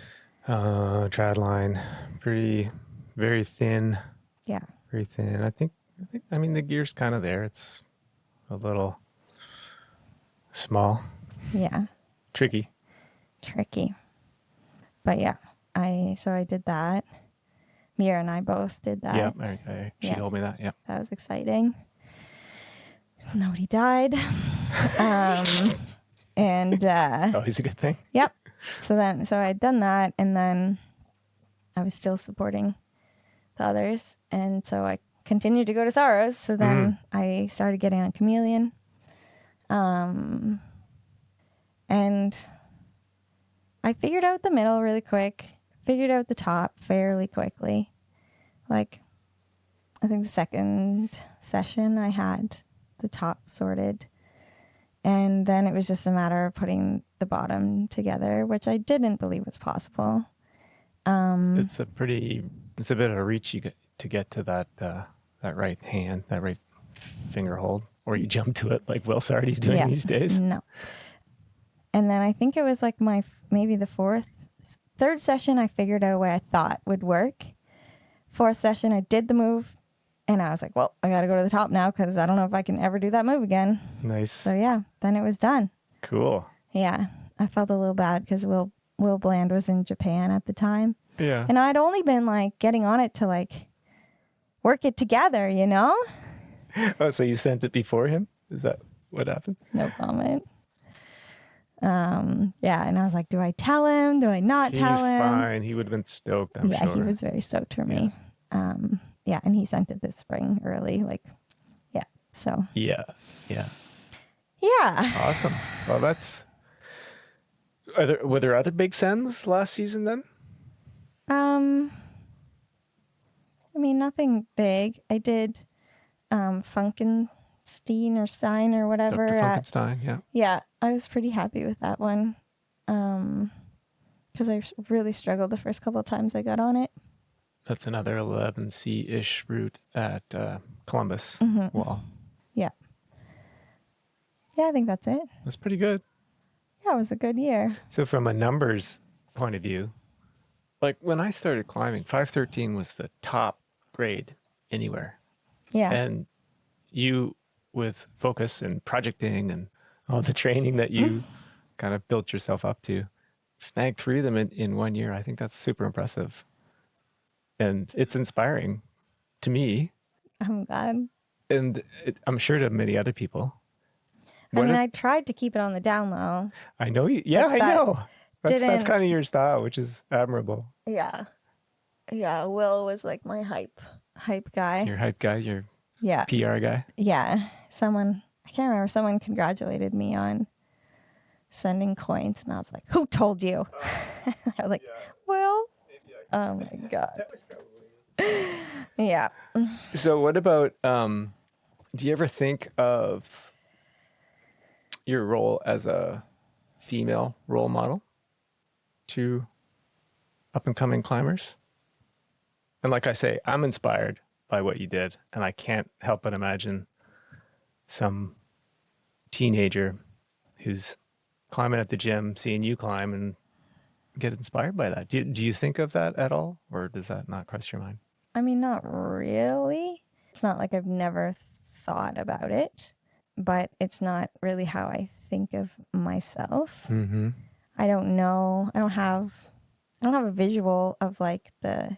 Trad line. Very thin. Yeah. Very thin. I mean, the gear's kind of there. It's a little small. Yeah. Tricky. But yeah, I did that. Mira and I both did that. Yeah, she told me that. Yeah. That was exciting. Nobody died. And always a good thing. Yep. So I'd done that, and then I was still supporting the others, and so I continued to go to Sorrows. So then I started getting on chameleon, and I figured out the middle really quick. Figured out the top fairly quickly. Like, I think the second session I had the top sorted. And then it was just a matter of putting the bottom together, which I didn't believe was possible. It's a bit of a reach to get to that right hand, that right finger hold, or you jump to it like Will Sardi's doing these days. No. And then I think it was like maybe the third session, I figured out a way I thought would work. 4th session, I did the move. And I was like, well, I got to go to the top now because I don't know if I can ever do that move again. Nice. So yeah, then it was done. Cool. Yeah. I felt a little bad because Will Bland was in Japan at the time. Yeah. And I'd only been like getting on it to like work it together, you know? Oh, so you sent it before him? Is that what happened? No comment. Yeah. And I was like, do I tell him? Do I not tell him? He's fine. He would have been stoked, I'm sure. Yeah, he was very stoked for me. Yeah, and he sent it this spring early, so. Yeah. Yeah. Awesome. Well, that's Were there other big sends last season then? I mean, nothing big. I did Funkenstein or Stein or whatever. Dr. Funkenstein, yeah. Yeah, I was pretty happy with that one. Because I really struggled the first couple of times I got on it. That's another 11C-ish route at Columbus Wall. Yeah. Yeah, I think that's it. That's pretty good. Yeah, it was a good year. So from a numbers point of view, like when I started climbing, 513 was the top grade anywhere. Yeah. And you, with focus and projecting and all the training that you kind of built yourself up to, snagged 3 of them in 1 year. I think that's super impressive. And it's inspiring to I'm glad. and I'm sure to many other people. I tried to keep it on the down low. I know you. Yeah, I know. That's kind of your style, which is admirable. Yeah. Yeah, Will was like my hype guy. Your hype guy, your Yeah. PR guy. Yeah. I can't remember, someone congratulated me on sending coins, and I was like, who told you? I was like, Will. Oh my God. Yeah. So what about, do you ever think of your role as a female role model to up and coming climbers? And like I say, I'm inspired by what you did, and I can't help but imagine some teenager who's climbing at the gym, seeing you climb and get inspired by that. Do you think of that at all, or does that not cross your mind? I mean, not really. It's not like I've never thought about it, but it's not really how I think of myself. Mm-hmm. I don't know. I don't have a visual of like the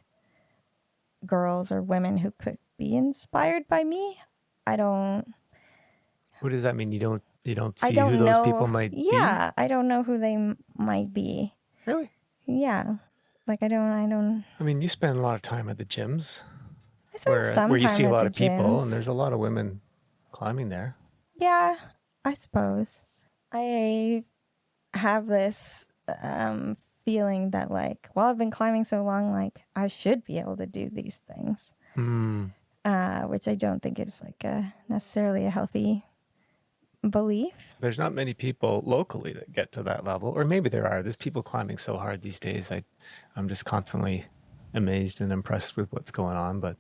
girls or women who could be inspired by me. I don't. What does that mean? You don't see I don't who know. those people might be? Yeah, I don't know who they might be. Really? Yeah, like I don't. I mean, you spend a lot of time at the gyms I spend some where you time see a at lot the of people, gyms. and there's a lot of women climbing there. Yeah, I suppose. I have this feeling that like, well, I've been climbing so long, like I should be able to do these things, which I don't think is like necessarily a healthy belief. There's not many people locally that get to that level, or maybe there are. There's people climbing so hard these days. I'm just constantly amazed and impressed with what's going on. But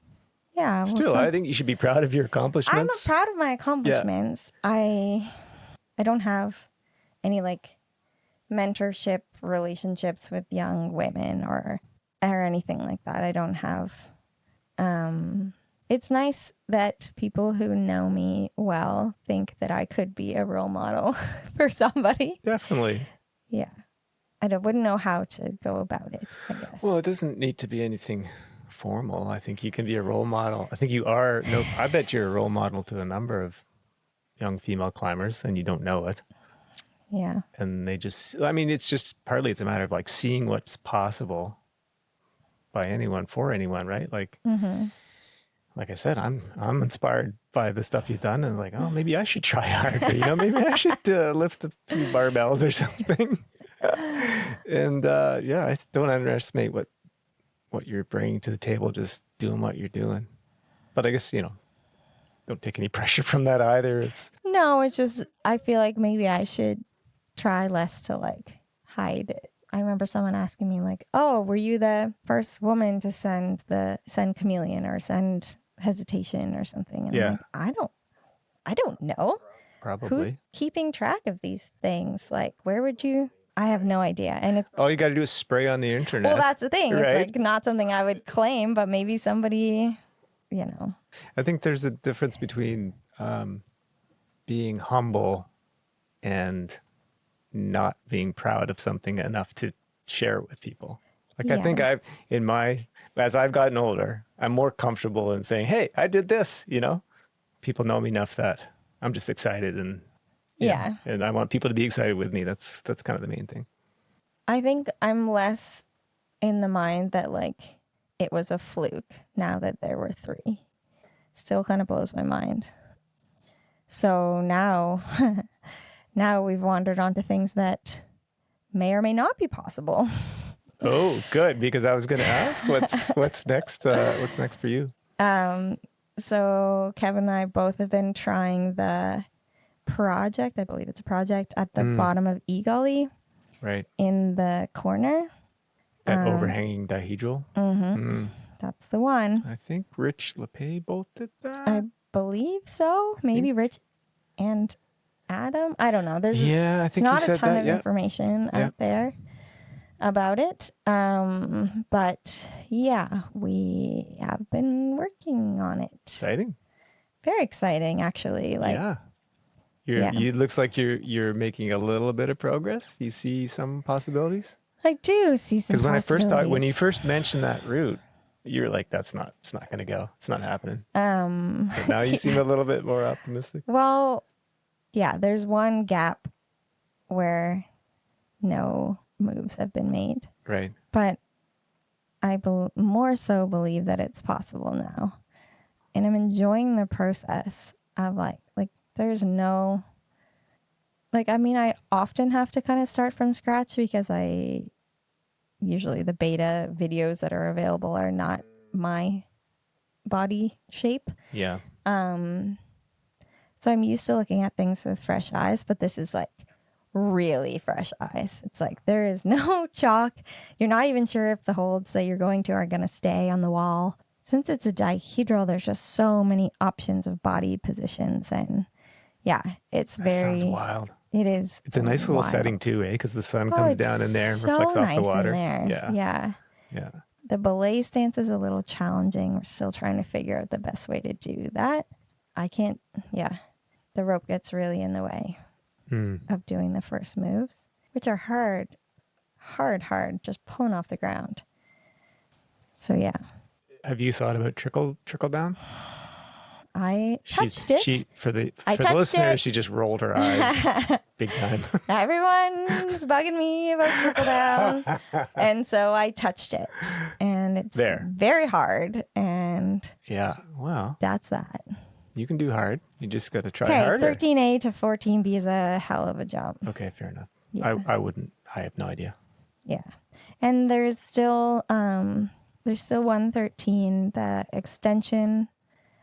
yeah, still, I think you should be proud of your accomplishments. I'm proud of my accomplishments. Yeah. I don't have any like mentorship relationships with young women or anything like that. I don't have. It's nice that people who know me well think that I could be a role model for somebody. Definitely. Yeah. I wouldn't know how to go about it, I guess. Well, it doesn't need to be anything formal. I think you can be a role model. I think you are. No, I bet you're a role model to a number of young female climbers, and you don't know it. Yeah. And it's just partly it's a matter of like seeing what's possible by anyone for anyone, right? Like, like I said, I'm inspired by the stuff you've done, and like, oh, maybe I should try harder. Maybe I should lift a few barbells or something. And I don't underestimate what you're bringing to the table, just doing what you're doing. But I guess don't take any pressure from that either. No, it's just I feel like maybe I should try less to like hide it. I remember someone asking me like, "Oh, were you the first woman to send chameleon or send hesitation or something?" And I'm like, I don't know. Probably. Who's keeping track of these things? Like, where would you? I have no idea. And it's all you got to do is spray on the internet. Well, that's the thing. Right? It's like not something I would claim, but maybe somebody, I think there's a difference between being humble and not being proud of something enough to share it with people. Like, I think as I've gotten older, I'm more comfortable in saying, hey, I did this, people know me enough that I'm just excited and and I want people to be excited with me. That's kind of the main thing. I think I'm less in the mind that like it was a fluke now that there were 3. Still kind of blows my mind. So now we've wandered onto things that may or may not be possible. Oh, good, because I was going to ask what's next. What's next for you? So Kevin and I both have been trying the project. I believe it's a project at the bottom of E Gully, Right. in the corner. That overhanging dihedral. Mm-hmm. That's the one. I think Rich LePay both did that. I believe so. Maybe Rich and Adam. I don't know. There's I think not he a said ton that. of Yeah. information out there about it. But yeah, we have been working on it. Exciting. Very exciting, actually. You looks like you're making a little bit of progress. You see some possibilities? I do see some Because when you first mentioned that route, you were like, it's not going to go. It's not happening. But now you seem a little bit more optimistic. Well, yeah, there's one gap where no moves have been made. Right. But I more so believe that it's possible now. And I'm enjoying the process of like there's no, I often have to kind of start from scratch because usually the beta videos that are available are not my body shape. Yeah. So I'm used to looking at things with fresh eyes, but this is like really fresh eyes. It's like there is no chalk. You're not even sure if the holds that you're going to are going to stay on the wall. Since it's a dihedral, there's just so many options of body positions. And yeah, it's That very... sounds wild. It is. It's a nice little wild. setting too, because the sun comes down in there and so reflects off nice the water. In there. Yeah. The belay stance is a little challenging. We're still trying to figure out the best way to do that. I can't... Yeah. The rope gets really in the way of doing the first moves, which are hard, just pulling off the ground. So yeah. Have you thought about trickle down? I touched it. For the listeners, she just rolled her eyes big time. Everyone's bugging me about trickle down, and so I touched it, and it's very hard. And well, that's that. You can do hard. You just got to try harder. 13A to 14B is a hell of a jump. Okay, fair enough. Yeah. I wouldn't. I have no idea. Yeah, and there's still 113, the extension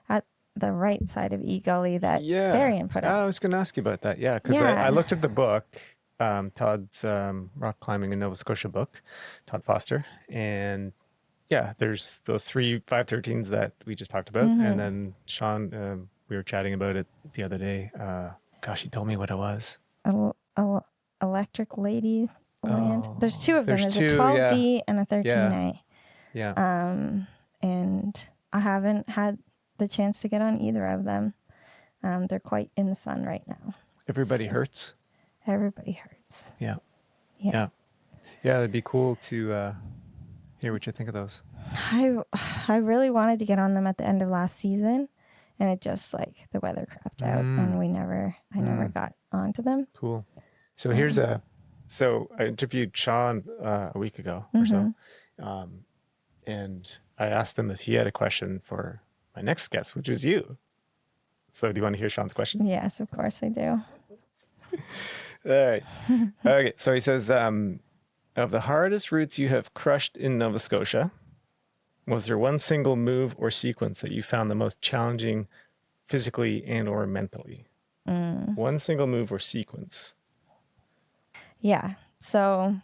at the right side of E Gully that Darian put up. I was going to ask you about that. Yeah, because I looked at the book, Todd's rock climbing in Nova Scotia book, Todd Foster, and there's those 3 513s that we just talked about, and then Sean, we were chatting about it the other day. He told me what it was. Electric Lady Land. There's 2 of them. There's two, a 12D and a 13A. Yeah. And I haven't had the chance to get on either of them. They're quite in the sun right now. Everybody hurts. Everybody hurts. Yeah. It'd be cool to hear what you think of those. I really wanted to get on them at the end of last season, and it just the weather crapped out, and I never got onto them. Cool. So so I interviewed Sean a week ago or so, and I asked him if he had a question for my next guest, which was you. So do you want to hear Sean's question? Yes, of course I do. All right. Okay. So he says, of the hardest routes you have crushed in Nova Scotia, was there one single move or sequence that you found the most challenging physically and or mentally? One single move or sequence. Yeah. So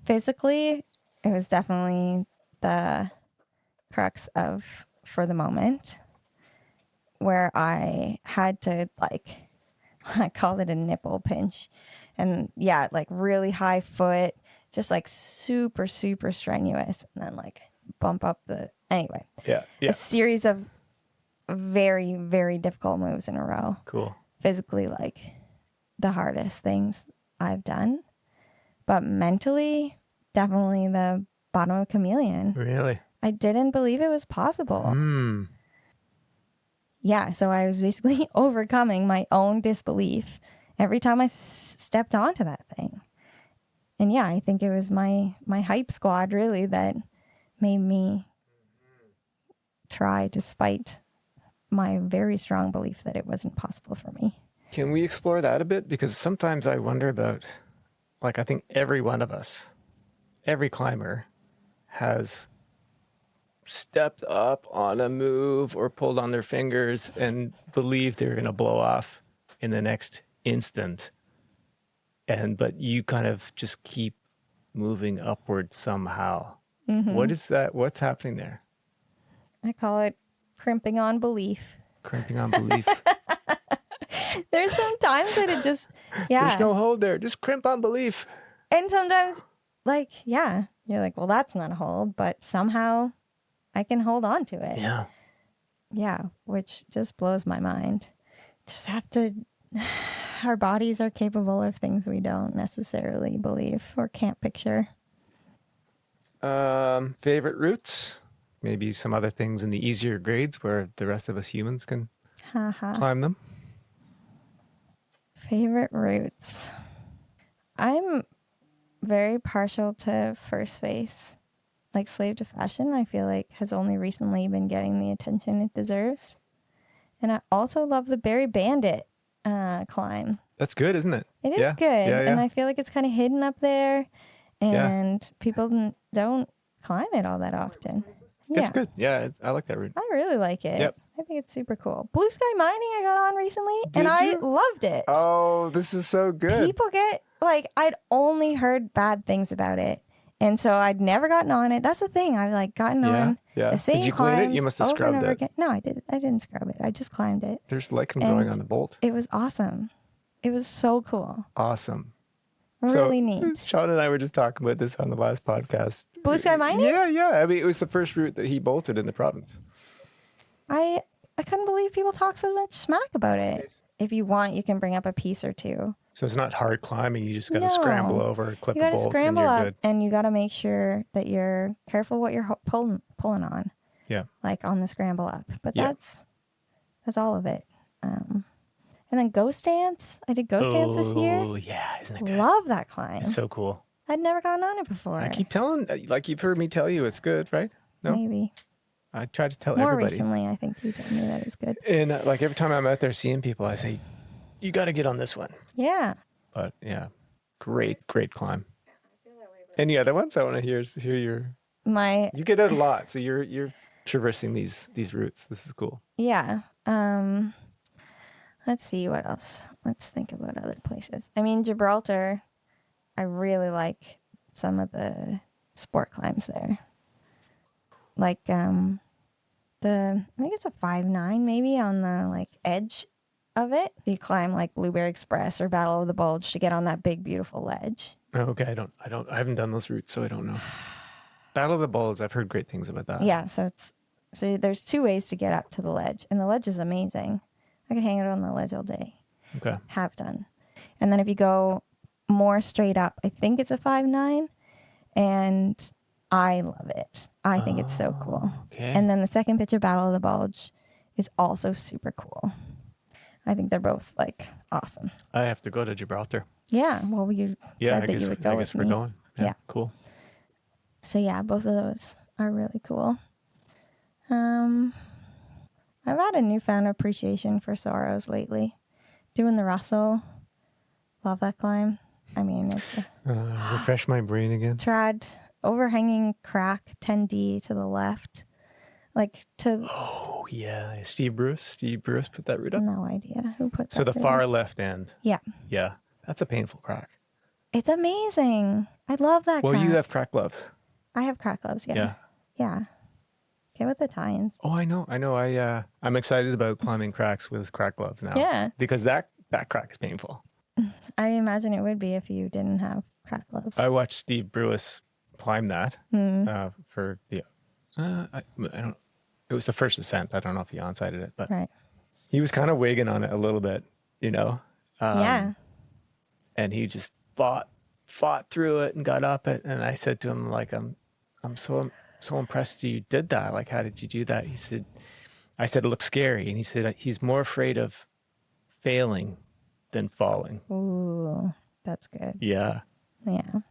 physically, it was definitely the crux of For the Moment, where I had to I call it a nipple pinch. And really high foot, just super, super strenuous. And then bump up anyway. Yeah. A series of very, very difficult moves in a row. Cool. Physically, the hardest things I've done. But mentally, definitely the bottom of Chameleon. Really? I didn't believe it was possible. Yeah, so I was basically overcoming my own disbelief every time I stepped onto that thing. And yeah, I think it was my hype squad really that made me try despite my very strong belief that it wasn't possible for me. Can we explore that a bit? Because sometimes I wonder about like I think every one of us, every climber has stepped up on a move or pulled on their fingers and believed they're going to blow off in the next instant. But you kind of just keep moving upward somehow. What is that? What's happening there? I call it crimping on belief. Crimping on belief. There's some times that it just, yeah. There's no hold there. Just crimp on belief. And sometimes, like, yeah, you're like, well, that's not a hold, but somehow I can hold on to it. Yeah. Yeah, which just blows my mind. Just have to, our bodies are capable of things we don't necessarily believe or can't picture. Favorite routes? Maybe some other things in the easier grades where the rest of us humans can climb them. Favorite routes. I'm very partial to first face. Like Slave to Fashion, I feel like has only recently been getting the attention it deserves. And I also love the Berry Bandit climb. That's good, isn't it? It is good. And I feel like it's kind of hidden up there. And people don't climb it all that often. It's good. Yeah, I like that route. I really like it. Yep. I think it's super cool. Blue Sky Mining I got on recently, and I loved it. Oh, this is so good. People get, like, I'd only heard bad things about it. And so I'd never gotten on it. That's the thing. I've, like, gotten on the same Did you clean it? You must have over and scrubbed over it. again. No, I didn't scrub it. I just climbed it. There's lichen growing on the bolt. It was awesome. It was so cool. Awesome. Really neat. Sean and I were just talking about this on the last podcast. Blue Sky Mining? Yeah. I mean, it was the first route that he bolted in the province. I couldn't believe people talk so much smack about it. If you want, you can bring up a piece or two. So it's not hard climbing. You just got to scramble over, clip you a gotta bolt, scramble and you're up, good. and you got to make sure that you're careful what you're pulling on. Yeah. Like on the scramble up. But that's all of it. And then Ghost Dance. I did Ghost Dance this year. Oh, yeah. Isn't it good? Love that climb. It's so cool. I'd never gotten on it before. I keep telling, like you've heard me tell you, it's good, right? No? Maybe. I try to tell More everybody. recently, I think you told me that it's good. And like every time I'm out there seeing people, I say, you got to get on this one. Yeah. But yeah, great climb. Any other ones I want to hear your... You get out a lot, so you're traversing these routes. This is cool. Yeah. Let's see what else. Let's think about other places. I mean, Gibraltar, I really like some of the sport climbs there. Like I think it's a 5.9 maybe on the like edge of it. You climb like Blueberry Express or Battle of the Bulge to get on that big beautiful ledge. Okay, I haven't done those routes, so I don't know. Battle of the Bulge, I've heard great things about that. Yeah, so there's two ways to get up to the ledge, and the ledge is amazing. I could hang out on the ledge all day. Okay. Have done. And then if you go more straight up, I think it's a 5.9, and I love it. I think it's so cool. Okay. And then the second pitch of Battle of the Bulge is also super cool. I think they're both like awesome. I have to go to Gibraltar. Yeah. Well, you said that you would go with me. I guess we're going. Yeah. Cool. So yeah, both of those are really cool. I've had a newfound appreciation for Sorrows lately. Doing the Russell. Love that climb. I mean, it's refresh my brain again. trad overhanging crack 10D to the left. Like to... Oh, yeah. Steve Bruce put that route up? No idea who put that. So the route far up. left end. Yeah. Yeah. That's a painful crack. It's amazing. I love that Well, crack. you have crack gloves. I have crack gloves, yeah. Yeah. Yeah. Get with the times. Oh, I know. I'm excited about climbing cracks with crack gloves now. Yeah. Because that crack is painful. I imagine it would be if you didn't have crack gloves. I watched Steve Bruce climb that for the... I don't... It was the first ascent. I don't know if he onside-ed it, but right. He was kind of wigging on it a little bit, you know? Yeah. And he just fought through it and got up it. And I said to him, like, I'm so impressed you did that. Like, how did you do that? I said, it looks scary. And he said, he's more afraid of failing than falling. Ooh, that's good. Yeah. Yeah.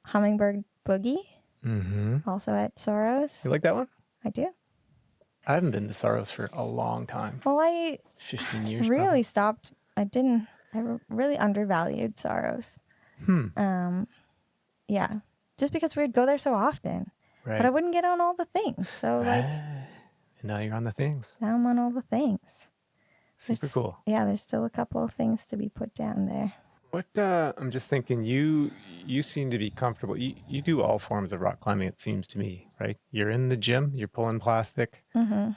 Hummingbird Boogie. Mm-hmm. Also at Sorrows. You like that one? I do. I haven't been to Sorrows for a long time. Well, I 15 years really probably. stopped. I really undervalued Sorrows. Yeah, just because we'd go there so often. Right. But I wouldn't get on all the things. So like And now you're on the things. now I'm on all the things. Super cool. Yeah, there's still a couple of things to be put down there. What I'm just thinking, you seem to be comfortable. You do all forms of rock climbing, it seems to me, right? You're in the gym, you're pulling plastic,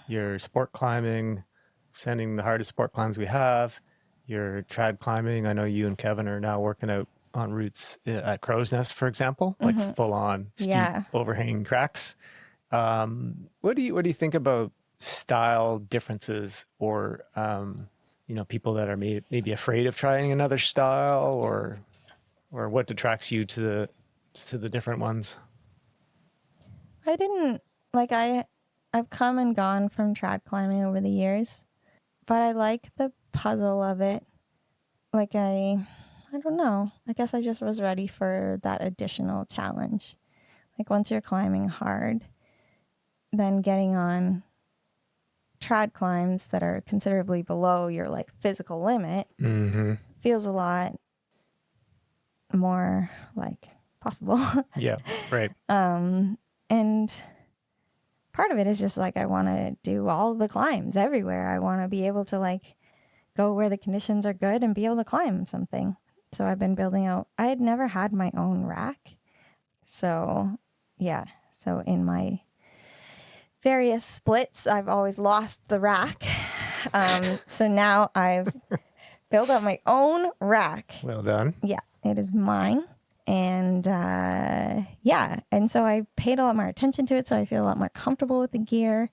you're sport climbing, sending the hardest sport climbs we have. You're trad climbing. I know you and Kevin are now working out on routes at Crow's Nest, for example, like full on steep overhanging cracks. What do you think about style differences, or people that are maybe afraid of trying another style, or what attracts you to the different ones? I didn't like I've come and gone from trad climbing over the years, but I like the puzzle of it. Like I don't know. I guess I just was ready for that additional challenge. Like once you're climbing hard, then getting on trad climbs that are considerably below your like physical limit feels a lot more like possible. Yeah, right. And part of it is just like I want to do all the climbs everywhere. I want to be able to like go where the conditions are good and be able to climb something. So I've been building out. I had never had my own rack. So yeah. So in my various splits, I've always lost the rack. So now I've built up my own rack. Well done. Yeah, it is mine. And and so I paid a lot more attention to it, so I feel a lot more comfortable with the gear.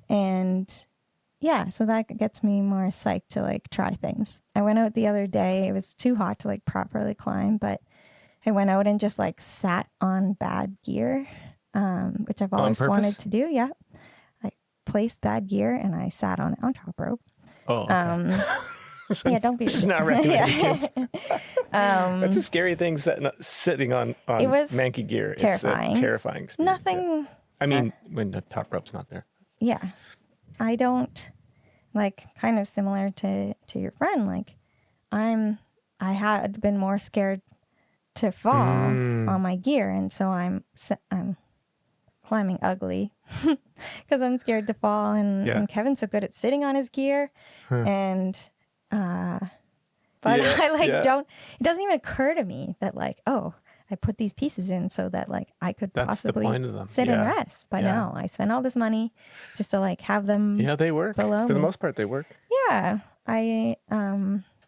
And yeah, so that gets me more psyched to like try things. I went out the other day. It was too hot to like properly climb, but I went out and just like sat on bad gear, which I've always wanted to do. Yeah, I placed bad gear and I sat on it on top rope. Oh, okay. Yeah, don't be. This is not recommended. That's a scary thing, sitting on it was manky gear. Terrifying. It's a terrifying experience. Nothing. I mean, when the top rope's not there. Yeah, I don't like. Kind of similar to your friend. Like, I had been more scared to fall on my gear, and so I'm climbing ugly because I'm scared to fall. And Kevin's so good at sitting on his gear, and. But I don't, it doesn't even occur to me that like, oh, I put these pieces in so that like I could possibly sit and rest. But no, I spent all this money just to like have them. Yeah, they work. Below For me. the most part, they work. Yeah.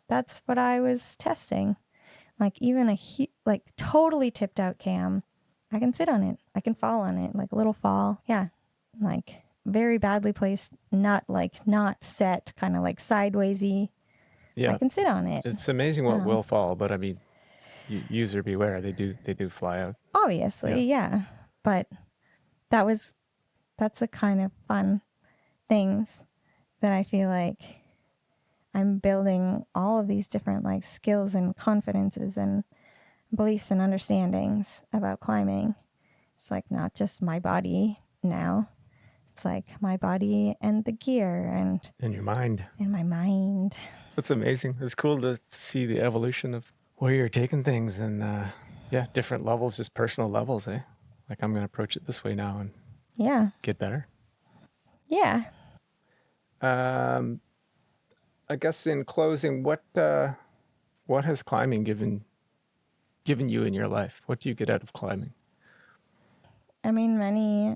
That's what I was testing. Like even a like totally tipped out cam, I can sit on it. I can fall on it, like a little fall. Yeah. Like very badly placed, not set, kind of like sidewaysy. Yeah, I can sit on it. It's amazing what will fall, but I mean, user beware. They do fly out. Obviously, yeah. But that's the kind of fun things that I feel like I'm building all of these different like skills and confidences and beliefs and understandings about climbing. It's like not just my body now. It's like my body and the gear and your mind. And my mind. That's amazing. It's cool to see the evolution of where you're taking things and different levels, just personal levels, eh? Like I'm going to approach it this way now and get better. Yeah. I guess in closing, what has climbing given you in your life? What do you get out of climbing? I mean, many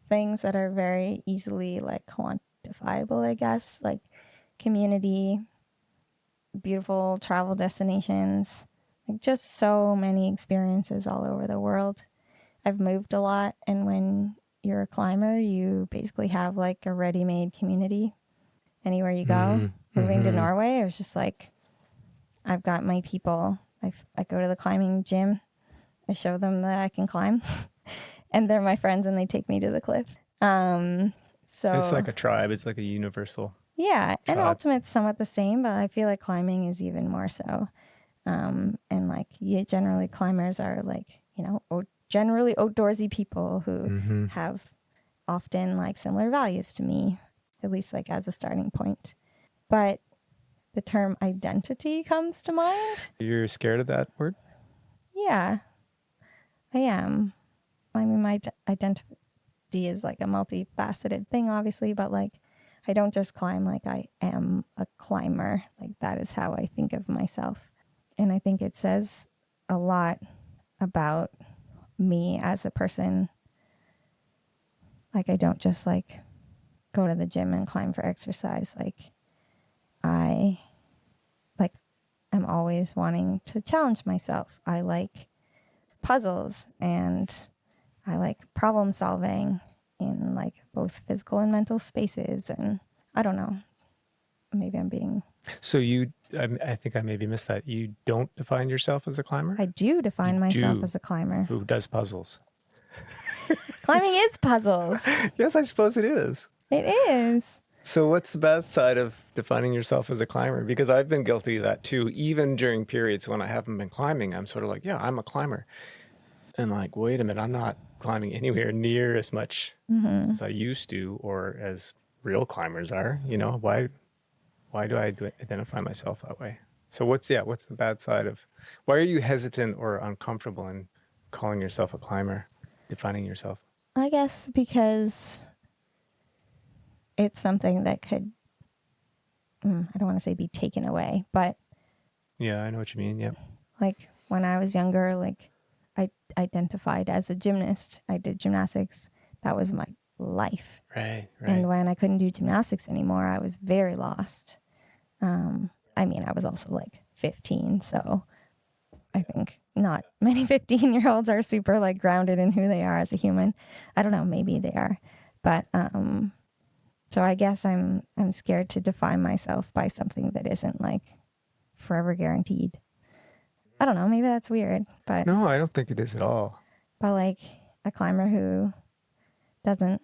things that are very easily like quantifiable, I guess, like community, beautiful travel destinations, like just so many experiences all over the world. I've moved a lot, and when you're a climber, you basically have like a ready-made community anywhere you go. Moving to Norway, it was just like, I've got my people. I go to the climbing gym. I show them that I can climb. And they're my friends, and they take me to the cliff. So it's like a tribe. It's like a universal. Yeah, tribe. And Ultimate's somewhat the same, but I feel like climbing is even more so. And like generally, climbers are like generally outdoorsy people who have often like similar values to me, at least like as a starting point. But the term identity comes to mind. You're scared of that word? Yeah, I am. I mean, my identity is like a multifaceted thing, obviously, but like I don't just climb, like I am a climber. Like that is how I think of myself. And I think it says a lot about me as a person. Like I don't just like go to the gym and climb for exercise. Like I like am always wanting to challenge myself. I like puzzles and I like problem solving in like both physical and mental spaces. And I don't know, maybe I'm being... So I think I maybe missed that. You don't define yourself as a climber? I do define myself as a climber. Who does puzzles? Climbing is puzzles. Yes, I suppose it is. It is. So what's the bad side of defining yourself as a climber? Because I've been guilty of that too. Even during periods when I haven't been climbing, I'm sort of like, yeah, I'm a climber. And like, wait a minute, I'm not climbing anywhere near as much as I used to, or as real climbers are. You know, why do I identify myself that way? So what's the bad side of, why are you hesitant or uncomfortable in calling yourself a climber, defining yourself? I guess because it's something that could, I don't want to say be taken away, but... Yeah, I know what you mean, yeah. Like when I was younger, like I identified as a gymnast. I did gymnastics. That was my life. Right. And when I couldn't do gymnastics anymore, I was very lost. I mean, I was also like 15, so I think not many 15-year-olds are super like grounded in who they are as a human. I don't know, maybe they are. But so I guess I'm scared to define myself by something that isn't like forever guaranteed. I don't know, maybe that's weird, but No, I don't think it is at all. But like a climber who isn't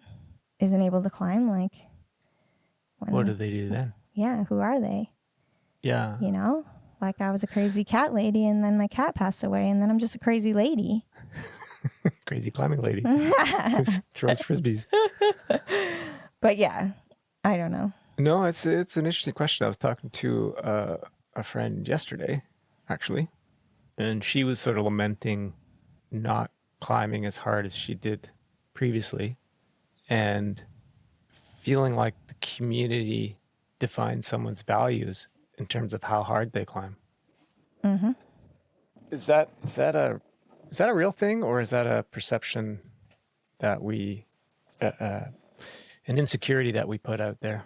able to climb, like what do they do then? Yeah, who are they? Yeah. You know? Like I was a crazy cat lady and then my cat passed away and then I'm just a crazy lady. Crazy climbing lady. Throws frisbees. But yeah, I don't know. No, it's an interesting question. I was talking to a friend yesterday, actually, and she was sort of lamenting not climbing as hard as she did previously and feeling like the community defines someone's values in terms of how hard they climb. Mm-hmm. Is that a real thing, or is that a perception that we, an insecurity that we put out there?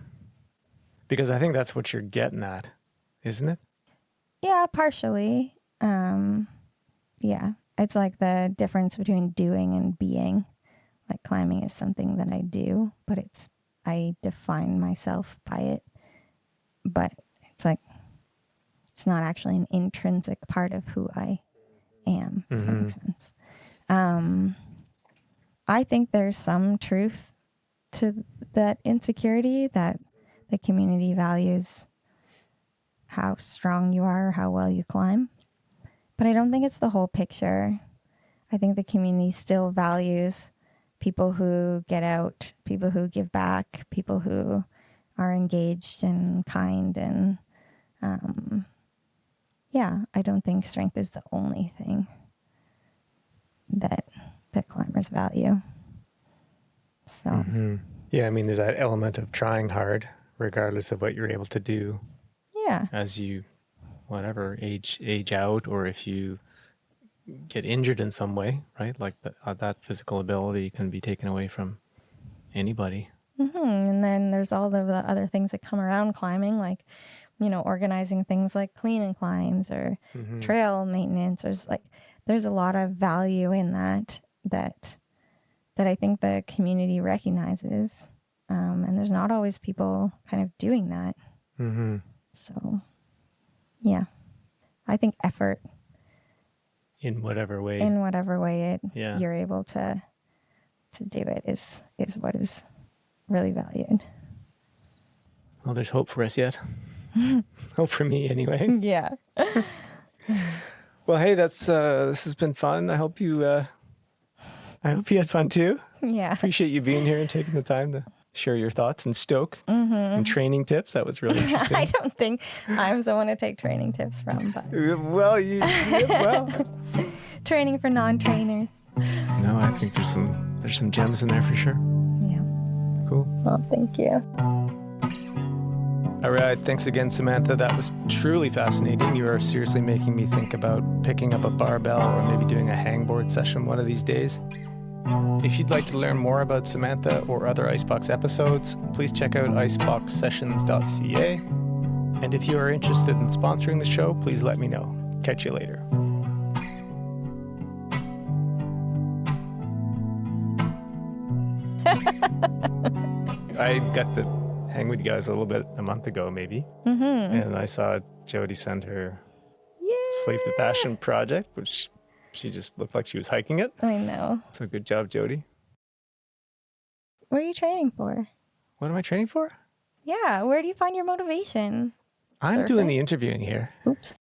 Because I think that's what you're getting at, isn't it? Yeah, partially. Yeah, it's like the difference between doing and being. Like climbing is something that I do, but I define myself by it. But it's like, it's not actually an intrinsic part of who I am, if that makes sense. I think there's some truth to that insecurity, that the community values how strong you are, how well you climb. But I don't think it's the whole picture. I think the community still values people who get out, people who give back, people who are engaged and kind. And yeah, I don't think strength is the only thing that climbers value. So yeah, I mean, there's that element of trying hard, regardless of what you're able to do. Yeah. As you, whatever, age out, or if you get injured in some way, right? Like that physical ability can be taken away from anybody. And then there's all of the other things that come around climbing, like, you know, organizing things like clean and climbs or trail maintenance. There's a lot of value in that I think the community recognizes. And there's not always people kind of doing that. So, yeah, I think effort in whatever way you're able to do it is what is really valued. Well, there's hope for us yet. Hope for me anyway. Yeah. Well, hey, this has been fun. I hope you had fun too. Yeah. Appreciate you being here and taking the time to share your thoughts and stoke and training tips. That was really interesting. I don't think I'm someone to take training tips from, but Well, you well. training for non-trainers. No, I think there's some gems in there for sure. Yeah. Cool. Well, thank you. All right. Thanks again, Samantha. That was truly fascinating. You are seriously making me think about picking up a barbell or maybe doing a hangboard session one of these days. If you'd like to learn more about Samantha or other Icebox episodes, please check out iceboxsessions.ca. And if you are interested in sponsoring the show, please let me know. Catch you later. I got to hang with you guys a little bit a month ago, maybe. And I saw Jody send her Slave to Fashion project, which she just looked like she was hiking it. I know. So good job, Jody. What are you training for? What am I training for? Yeah, where do you find your motivation? I'm Surfing? doing the interviewing here. Oops.